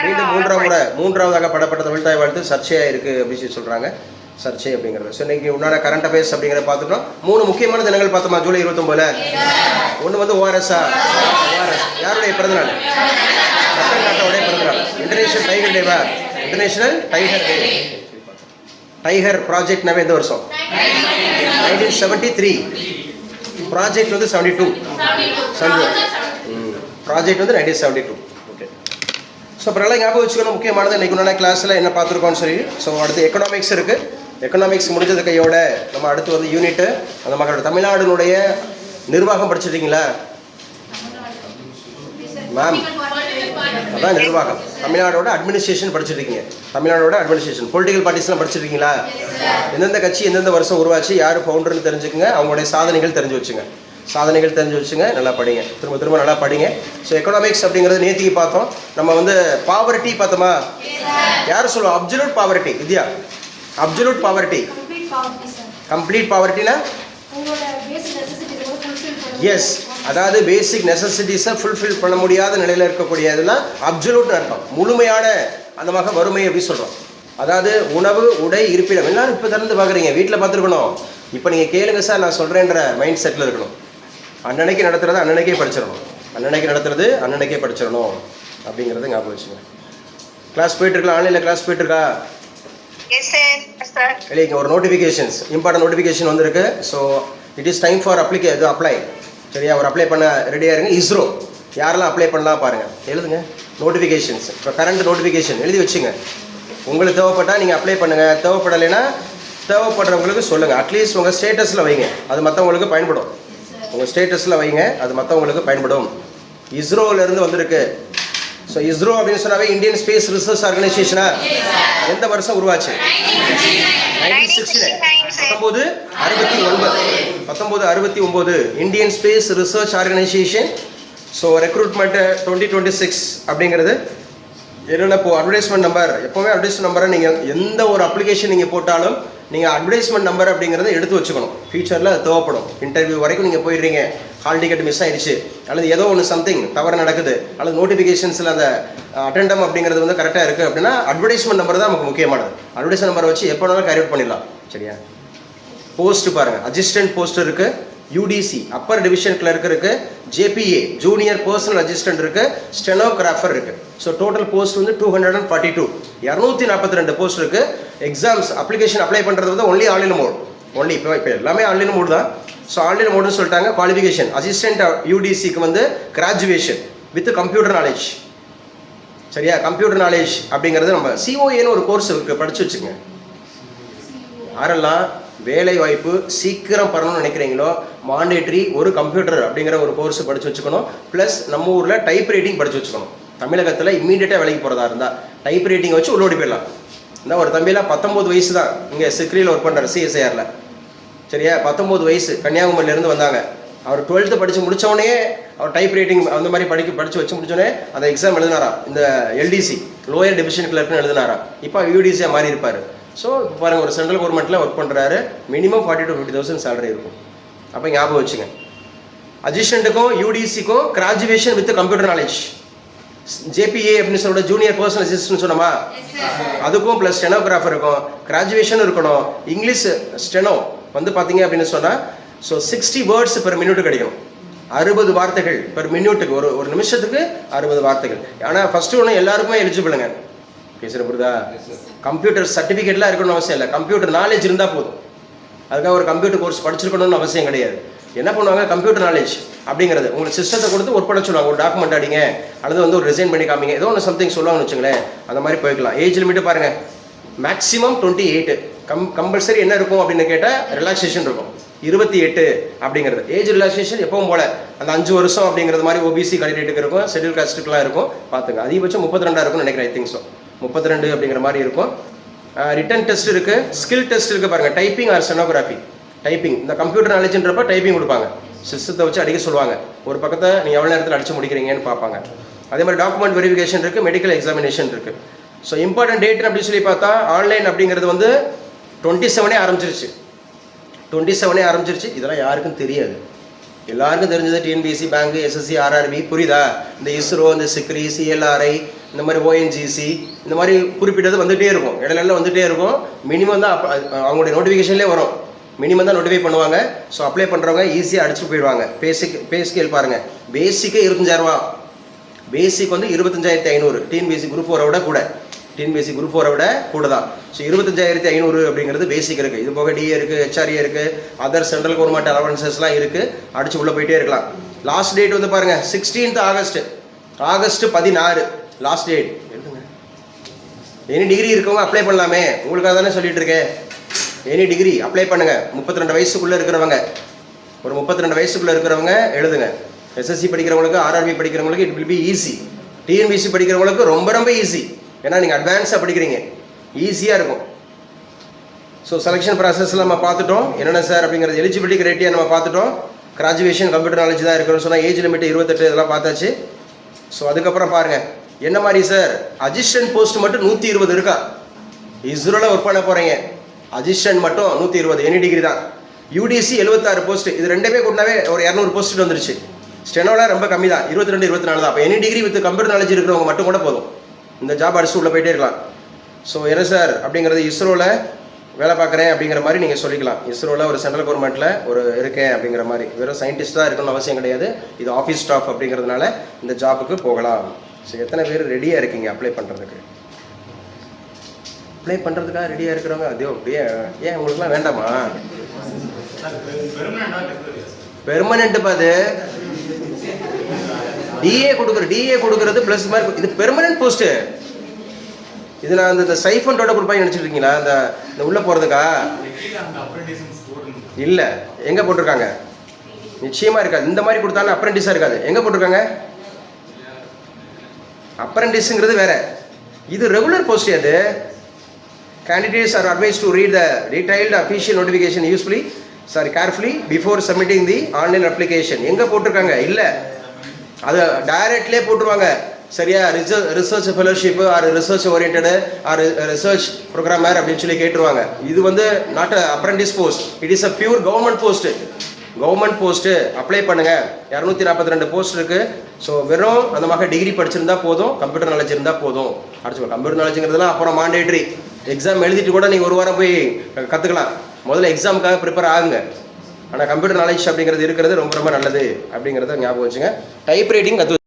மீண்டும் மூன்றாவதாக படப்பட்ட தமிழ்தாய் வாழ்த்து சர்ச்சையா இருக்கு அப்படின்னு சொல்றாங்க. சர்ச்சை அப்படிங்கிறது. ஸோ இன்னைக்கு உண்டான கரண்ட் அஃபேர்ஸ் அப்படிங்கிறத பார்த்துட்டோம். 3 முக்கியமான தினங்கள் பார்த்தோமா ஜூலை 29. ஒன்று வந்து ஓஆர்எஸ். யாருடைய பிறந்தநாள்? ரத்தன் டாட்டாவுடைய பிறந்தநாள். இன்டர்நேஷனல் டைகர் டேவா? International tiger day. டைகர் ப்ராஜெக்ட்னாவே எந்த வருஷம்? 1973. ப்ராஜெக்ட் வந்து 72. ப்ராஜெக்ட் வந்து 1972. ஓகே. ஸோ அப்புறம் எல்லாம் ஞாபகம் வச்சுக்கணும். முக்கியமானது இன்னைக்கு உண்டான கிளாஸில் என்ன பார்த்துருக்கோம்னு சொல்லி. ஸோ அடுத்து எக்கனாமிக்ஸ் இருக்குது. எக்கனாமிக்ஸ் முடிஞ்சது கையோட நம்ம அடுத்து வந்து யூனிட்டு அந்த மக்களோட தமிழ்நாடுனுடைய நிர்வாகம் படிச்சிருக்கீங்களா மேம்? அதான் நிர்வாகம். தமிழ்நாடோட அட்மினிஸ்ட்ரேஷன் படிச்சிருக்கீங்க. தமிழ்நாடோட அட்மினிஸ்ட்ரேஷன். பொலிட்டிக்கல் பார்ட்டிஸ்லாம் படிச்சிருக்கீங்களா? எந்தெந்த கட்சி எந்தெந்த வருஷம் உருவாச்சு, யார் ஃபவுண்டர்னு தெரிஞ்சுக்கங்க. அவங்களுடைய சாதனைகள் தெரிஞ்சு வச்சுங்க. நல்லா படிங்க. திரும்ப நல்லா படிங்க. ஸோ எக்கனாமிக்ஸ் அப்படிங்கிறது நேற்றுக்கு பார்த்தோம். நம்ம வந்து பாவர்ட்டி பார்த்தோமா? யார் சொல்லுவோம்? Absolute poverty. Vidya, absolute poverty. Complete பாவர்ட்டினா எஸ், அதாவது பேசிக் நெசசிட்டிஸை ஃபுல்ஃபில் பண்ண முடியாத நிலையில் இருக்கக்கூடியதுலாம் அப்சல்யூட்னு அர்த்தம். முழுமையான அந்த மாதிரி வறுமை அப்படி சொல்கிறோம். அதாவது உணவு, உடை, இருப்பிடம். எல்லாரும் இப்போ திறந்து பார்க்குறீங்க, வீட்டில் பார்த்துருக்கணும். இப்போ நீங்கள் கேளுங்க சார் நான் சொல்கிறேன்ற மைண்ட் செட்டில் இருக்கணும். அன்னன்னைக்கு நடத்துறது அன்னன்னைக்கே படிச்சிடணும் அப்படிங்கிறத ஞாபகம் வச்சுங்க. கிளாஸ் போயிட்டுருக்கலாம். ஆன்லைனில் கிளாஸ் போயிட்டுருக்கா? இல்லைங்க, ஒரு நோட்டிஃபிகேஷன்ஸ், இம்பார்ட்டன்ட் நோட்டிஃபிகேஷன் வந்திருக்கு. So it is time for apply. சரியா? ஒரு அப்ளை பண்ண ரெடியாக இருங்க. இஸ்ரோ யாரெல்லாம் அப்ளை பண்ணலாம் பாருங்கள். எழுதுங்க நோட்டிஃபிகேஷன்ஸ். இப்போ கரண்ட் நோட்டிஃபிகேஷன் எழுதி வச்சுங்க. உங்களுக்கு தேவைப்பட்டால் நீங்கள் அப்ளை பண்ணுங்கள். தேவைப்படலைன்னா தேவைப்படுறவங்களுக்கு சொல்லுங்கள். அட்லீஸ்ட் உங்கள் ஸ்டேட்டஸில் வைங்க, அது மற்றவங்களுக்கு பயன்படும். இஸ்ரோவிலேருந்து வந்திருக்கு. ஸோ இஸ்ரோ அப்படின்னு சொன்னாவே இந்தியன் ஸ்பேஸ் ரிசர்ச் ஆர்கனைசேஷனா? எந்த வருஷம் உருவாச்சு? 1969. Indian space research organisation. So recruitment 2026 அப்படிங்கிறது என்னென்ன? இப்போ அட்வர்டைஸ்மெண்ட் நம்பர், எப்போவுமே அட்வர்டைஸ்மெண்ட் நம்பரை நீங்கள் எந்த ஒரு அப்ளிகேஷன் நீங்கள் போட்டாலும் நீங்கள் அட்வர்டைஸ்மெண்ட் நம்பர் அப்படிங்கிறத எடுத்து வச்சுக்கணும். ஃபியூச்சரில் அது தேவைப்படும். இன்டர்வியூ வரைக்கும் நீங்கள் போயிடுறீங்க, ஹால் டிக்கெட் மிஸ் ஆயிடுச்சு, அல்லது ஏதோ ஒன்று சம்திங் தவறு நடக்குது, அல்லது நோட்டிஃபிகேஷன்ஸில் அந்த அட்டெண்டம் அப்படிங்கிறது வந்து கரெக்டாக இருக்குது அப்படின்னா அட்வர்டைஸ்மெண்ட் நம்பர் தான் நமக்கு முக்கியமானது. அட்வர்டைஸ்மெண்ட் நம்பரை வச்சு எப்போ வேணாலும் கேரி அவுட் பண்ணிடலாம். சரியா? போஸ்ட் பாருங்கள், அசிஸ்டன்ட் போஸ்ட் இருக்குது, யூடிசி அப்பர் டிவிஷன் கிளர்க் இருக்கு, ஜேபிஏ ஜூனியர் பர்சனல் அசிஸ்டன்ட் இருக்கு, ஸ்டெனோகிராஃபர் இருக்கு. ஸோ டோட்டல் போஸ்ட் வந்து 242 242 போஸ்ட் இருக்கு. எக்ஸாம்ஸ் அப்ளிகேஷன் அப்ளை பண்றது வந்து ஒன்லி ஆன்லைன் மோட், ஒன்லி இப்போ எல்லாமே ஆன்லைன் மோட் தான். ஸோ ஆன்லைன் மோடுன்னு சொல்லிட்டாங்க. குவாலிஃபிகேஷன் அசிஸ்டன்ட் யூடிசிக்கு வந்து கிராஜுவேஷன் வித் கம்ப்யூட்டர் நாலேஜ். சரியா, கம்ப்யூட்டர் நாலேஜ் அப்படிங்கிறது நம்ம சிஓஏன்னு ஒரு கோர்ஸ் இருக்கு, படிச்சு வச்சுங்க. யாரெல்லாம் வேலை வாய்ப்பு சீக்கிரம் பண்ணணும்னு நினைக்கிறீங்களோ மாண்டேட்ரி ஒரு கம்ப்யூட்டர் அப்படிங்கிற ஒரு கோர்ஸ் படிச்சு வச்சுக்கணும். ப்ளஸ் நம்ம ஊரில் டைப் ரைட்டிங் படிச்சு வச்சுக்கணும். தமிழகத்தில் இம்மீடியட்டாக வேலைக்கு போகிறதா இருந்தால் டைப் ரைட்டிங் வச்சு உள்ளோடி போயிடலாம். இந்த ஒரு தம்பியில் 19 வயசு தான் இங்கே சிக்ரியில் ஒர்க் பண்ணுறாரு, சிஎஸ்ஐஆரில். சரியா, 19 வயசு கன்னியாகுமரியிலேருந்து வந்தாங்க. அவர் 12th படித்து முடித்தோடனே அவர் டைப் ரைட்டிங் அந்த மாதிரி படித்து வச்சு முடிச்சோடனே அந்த எக்ஸாம் எழுதினாராம். இந்த எல்டிசி லோயர் டிவிஷன் கிளர்க்னு எழுதினாராம். இப்போ யூடிசியாக மாறி இருப்பார். ஸோ இப்போ பாருங்கள், ஒரு சென்ட்ரல் கவர்மெண்ட்டில் ஒர்க் பண்ணுறாரு, மினிமம் 40,000 to 50,000 சேலரி இருக்கும். அப்போ ஞாபகம் வச்சுங்க. அசிஸ்டண்ட்டுக்கும் யூடிசிக்கும் graduation with computer knowledge. JPA அப்படின்னு சொல்ற ஜூனியர் பர்சனல் அசிஸ்டன்ட் சொன்னோமா, அதுக்கும் ப்ளஸ் ஸ்டெனோகிராஃபர் இருக்கும், கிராஜுவேஷன் இருக்கணும். இங்கிலீஷ் ஸ்டெனோ வந்து பார்த்தீங்க அப்படின்னு சொன்னால் ஸோ 60 வேர்ட்ஸ் பெர் மினிட் கிடைக்கும். 60 வார்த்தைகள் பெர் மினிட்டுக்கு, ஒரு நிமிஷத்துக்கு 60 வார்த்தைகள். ஆனால் ஃபர்ஸ்ட் ஒன்று எல்லாருக்குமே எலிஜிபிளுங்க. பேசுகிற புரியுதா? கம்ப்யூட்டர் சர்டிஃபிகேட்லாம் இருக்கணும்னு அவசியம் இல்லை, கம்ப்யூட்டர் நாலேஜ் இருந்தால் போதும். அதுக்காக ஒரு கம்ப்யூட்டர் கோர்ஸ் படிச்சிருக்கணும்னு அவசியம் கிடையாது. என்ன பண்ணுவாங்க, கம்ப்யூட்டர் நாலேஜ் அப்படிங்கிறது உங்களுக்கு சிஸ்டத்தை கொடுத்து ஒர்க் பண்ண சொல்லுவாங்க. ஒரு டாக்குமெண்ட் அடிங்க அல்லது வந்து ஒரு டிசைன் பண்ணி காமிங்க, ஏதோ ஒன்று சம்திங் சொல்லுவாங்கன்னு வச்சுங்களேன். அந்த மாதிரி போய்க்கலாம். ஏஜ் லிமிட்டு பாருங்கள், மேக்ஸிமம் 28. கம்பல்சரி என்ன இருக்கும் அப்படின்னு கேட்டால் ரிலாக்ஸேஷன் இருக்கும் 28 அப்படிங்கிறது. ஏஜ் ரிலாக்ஸேஷன் எப்பவும் போல அந்த 5 வருஷம் அப்படிங்கிறது மாதிரி ஓபிசி கேண்டிடேட்டுக்கு இருக்கும், ஷெட்யூல் காஸ்ட்டுக்குலாம் இருக்கும். பார்த்துங்க, அதிகபட்சம் 32 இருக்கும்னு நினைக்கிறேன். ஐ திங்க் ஸோ 32 அப்படிங்கிற மாதிரி இருக்கும். ரிட்டன் டெஸ்ட் இருக்கு, ஸ்கில் டெஸ்ட் இருக்கு பாருங்க, டைப்பிங் ஆர் ஸ்டெனோகிராஃபி. டைப்பிங் இந்த கம்ப்யூட்டர் நாலேஜ்ன்றப்ப டைப்பிங் கொடுப்பாங்க, சிஸ்டத்தை வச்சு அடிக்க சொல்லுவாங்க. ஒரு பக்கத்தை நீங்கள் எவ்வளோ நேரத்தில் அடிச்சு முடிக்கிறீங்கன்னு பார்ப்பாங்க. அதே மாதிரி டாக்குமெண்ட் வெரிஃபிகேஷன் இருக்கு, மெடிக்கல் எக்ஸாமினேஷன் இருக்கு. ஸோ இம்பார்ட்டன்ட் டேட் அப்படின்னு சொல்லி பார்த்தா ஆன்லைன் அப்படிங்கிறது வந்து 27 ஆரம்பிச்சிருச்சு. 27 ஆரம்பிச்சிருச்சு. இதெல்லாம் யாருக்கும் தெரியாது, எல்லாருக்கும் தெரிஞ்சது டிஎன்பிஎஸ்சி, பேங்க், எஸ்எஸ்சி, ஆர்ஆர்பி. புரியுதா? இந்த இஸ்ரோ, இந்த சிக்ரி, சிஎல்ஆர்ஐ, இந்த மாதிரி ஓஎன்ஜிசி, இந்த மாதிரி குறிப்பிட்டது வந்துகிட்டே இருக்கும், இடையில வந்துகிட்டே இருக்கும். மினிமம் தான் அவங்களுடைய நோட்டிஃபிகேஷன்லேயே வரும், மினிமம் தான் நோட்டிஃபை பண்ணுவாங்க. ஸோ அப்ளை பண்ணுறவங்க ஈஸியாக அடிச்சுட்டு போயிடுவாங்க. பே ஸ்கேல் பாருங்கள், பேசிக்கே 25,000, பேசிக் வந்து 25,500. டிஎன்பிஎஸ்சி குரூப் 4 விட கூட, டிஎன்பிஎஸ்சி குரூப் 4 விட கூட தான். ஸோ 25,500 அப்படிங்கிறது பேசிக் இருக்குது. இது போக டிஏ இருக்குது, ஹெச்ஆர்ஏ இருக்குது, அதர் சென்ட்ரல் கவர்மெண்ட் அலவன்சஸ்லாம் இருக்குது. அடிச்சு உள்ளே போயிட்டே இருக்கலாம். லாஸ்ட் டேட் வந்து பாருங்கள் 16th ஆகஸ்ட் 16 லாஸ்ட் டேட். எழுதுங்க. எனி டிகிரி இருக்கவங்க அப்ளை பண்ணலாமே, உங்களுக்காக தானே சொல்லிட்டு இருக்கேன். எனி டிகிரி அப்ளை பண்ணுங்க. 32 வயசுக்குள்ளே இருக்கிறவங்க, ஒரு 32 வயசுக்குள்ளே இருக்கிறவங்க எழுதுங்க. எஸ்எஸ்சி படிக்கிறவங்களுக்கு, ஆர்ஆர்பி படிக்கிறவங்களுக்கு it will be easy. TNPSC படிக்கிறவங்களுக்கு ரொம்ப ரொம்ப ஈஸி, ஏன்னா நீங்கள் அட்வான்ஸாக படிக்கிறீங்க, ஈஸியாக இருக்கும். ஸோ செலெக்ஷன் ப்ராசஸ்லாம் நம்ம பார்த்துட்டோம். என்னென்ன சார் அப்படிங்கிறது, எலிஜிபிலிட்டி கிரைட்டீரியா நம்ம பார்த்துட்டோம். கிராஜுவேஷன் கம்ப்யூட்டர் நாலேஜ் தான் இருக்கணும்னு சொன்னால் ஏஜ் லிமிட் 28 இதெல்லாம் பார்த்தாச்சு. ஸோ அதுக்கப்புறம் பாருங்கள் என்ன மாதிரி சார், அசிஸ்டன்ட் போஸ்ட் மட்டும் 120 இருக்கா. இஸ்ரோவில் ஒர்க் பண்ண போகிறீங்க, அசிஸ்டன்ட் மட்டும் 120, எனி டிகிரி தான். யூடிசி 76 போஸ்ட், இது ரெண்டுமே கூட்டினாவே ஒரு 200 போஸ்ட் வந்துருச்சு. ஸ்டெனோவில் ரொம்ப கம்மி தான், 22 24 தான். அப்போ any degree with computer knowledge இருக்கிறவங்க மட்டும் கூட போதும், இந்த ஜாப் அடிச்சு உள்ளே போயிட்டே இருக்கலாம். ஸோ என்ன சார் அப்படிங்கிறது, இஸ்ரோவில் வேலை பார்க்குறேன் அப்படிங்கிற மாதிரி நீங்கள் சொல்லிக்கலாம். இஸ்ரோவில் ஒரு சென்ட்ரல் கவர்மெண்ட்டில் ஒரு இருக்கேன் அப்படிங்கிற மாதிரி, வெறும் சயின்டிஸ்டாக இருக்கணும்னு அவசியம் கிடையாது. இது ஆஃபீஸ் ஸ்டாஃப் அப்படிங்கிறதுனால இந்த ஜாபுக்கு போகலாம். ஸோ எத்தனை பேர் ரெடியாக இருக்கீங்க அப்ளை பண்ணுறதுக்கு? அப்ளை பண்ணுறதுக்காக ரெடியாக இருக்கிறவங்க அதே அப்படியே, ஏன் உங்களுக்குலாம் வேண்டாமா? பெர்மனெண்ட் பாது டிஏ கொடுக்குறது ப்ளஸ் மாதிரி, இது பெர்மனெண்ட் போஸ்ட்டு. இது நான் இந்த சைஃபண்டோட கொடுப்பாங்க நினச்சிட்டு இருக்கீங்களா? இந்த உள்ளே போகிறதுக்கா? இல்லை, எங்கே போட்டிருக்காங்க? நிச்சயமாக இருக்காது. இந்த மாதிரி கொடுத்தாலும் அப்ரெண்டிஸாக இருக்காது. எங்கே போட்டிருக்காங்க? அப்ரெண்டிஸுங்கிறது வேற, இது ரெகுலர் போஸ்ட். அது candidates are advised to read the detailed official notification carefully before submitting the online application. எங்கே போட்டிருக்காங்க? இல்லை, அது டைரக்ட்லேயே போட்டுருவாங்க. சரியா, research fellowship or research oriented or research programmer அப்படின்னு சொல்லி கேட்டுருவாங்க. இது வந்து not apprentice post, it is a pure government post. Apply பண்ணுங்கள். 242 போஸ்ட் இருக்குது. ஸோ வெறும் அந்த மாதிரி டிகிரி படிச்சிருந்தா போதும், கம்ப்யூட்டர் நாலேஜ் இருந்தால் போதும். அடிச்சுக்கோ. கம்ப்யூட்டர் நாலேஜுங்கிறதுலாம் அப்புறம் மாண்டேட்ரி. எக்ஸாம் எழுதிட்டு கூட நீங்கள் ஒரு வாரம் போய் கற்றுக்கலாம். முதல்ல எக்ஸாமுக்காக ப்ரிப்பேர் ஆகுங்க. ஆனால் கம்ப்யூட்டர் நாலேஜ் அப்படிங்கிறது இருக்கிறது ரொம்ப ரொம்ப நல்லது அப்படிங்கிறத ஞாபகம் வச்சுங்க. டைப் ரைட்டிங் கற்று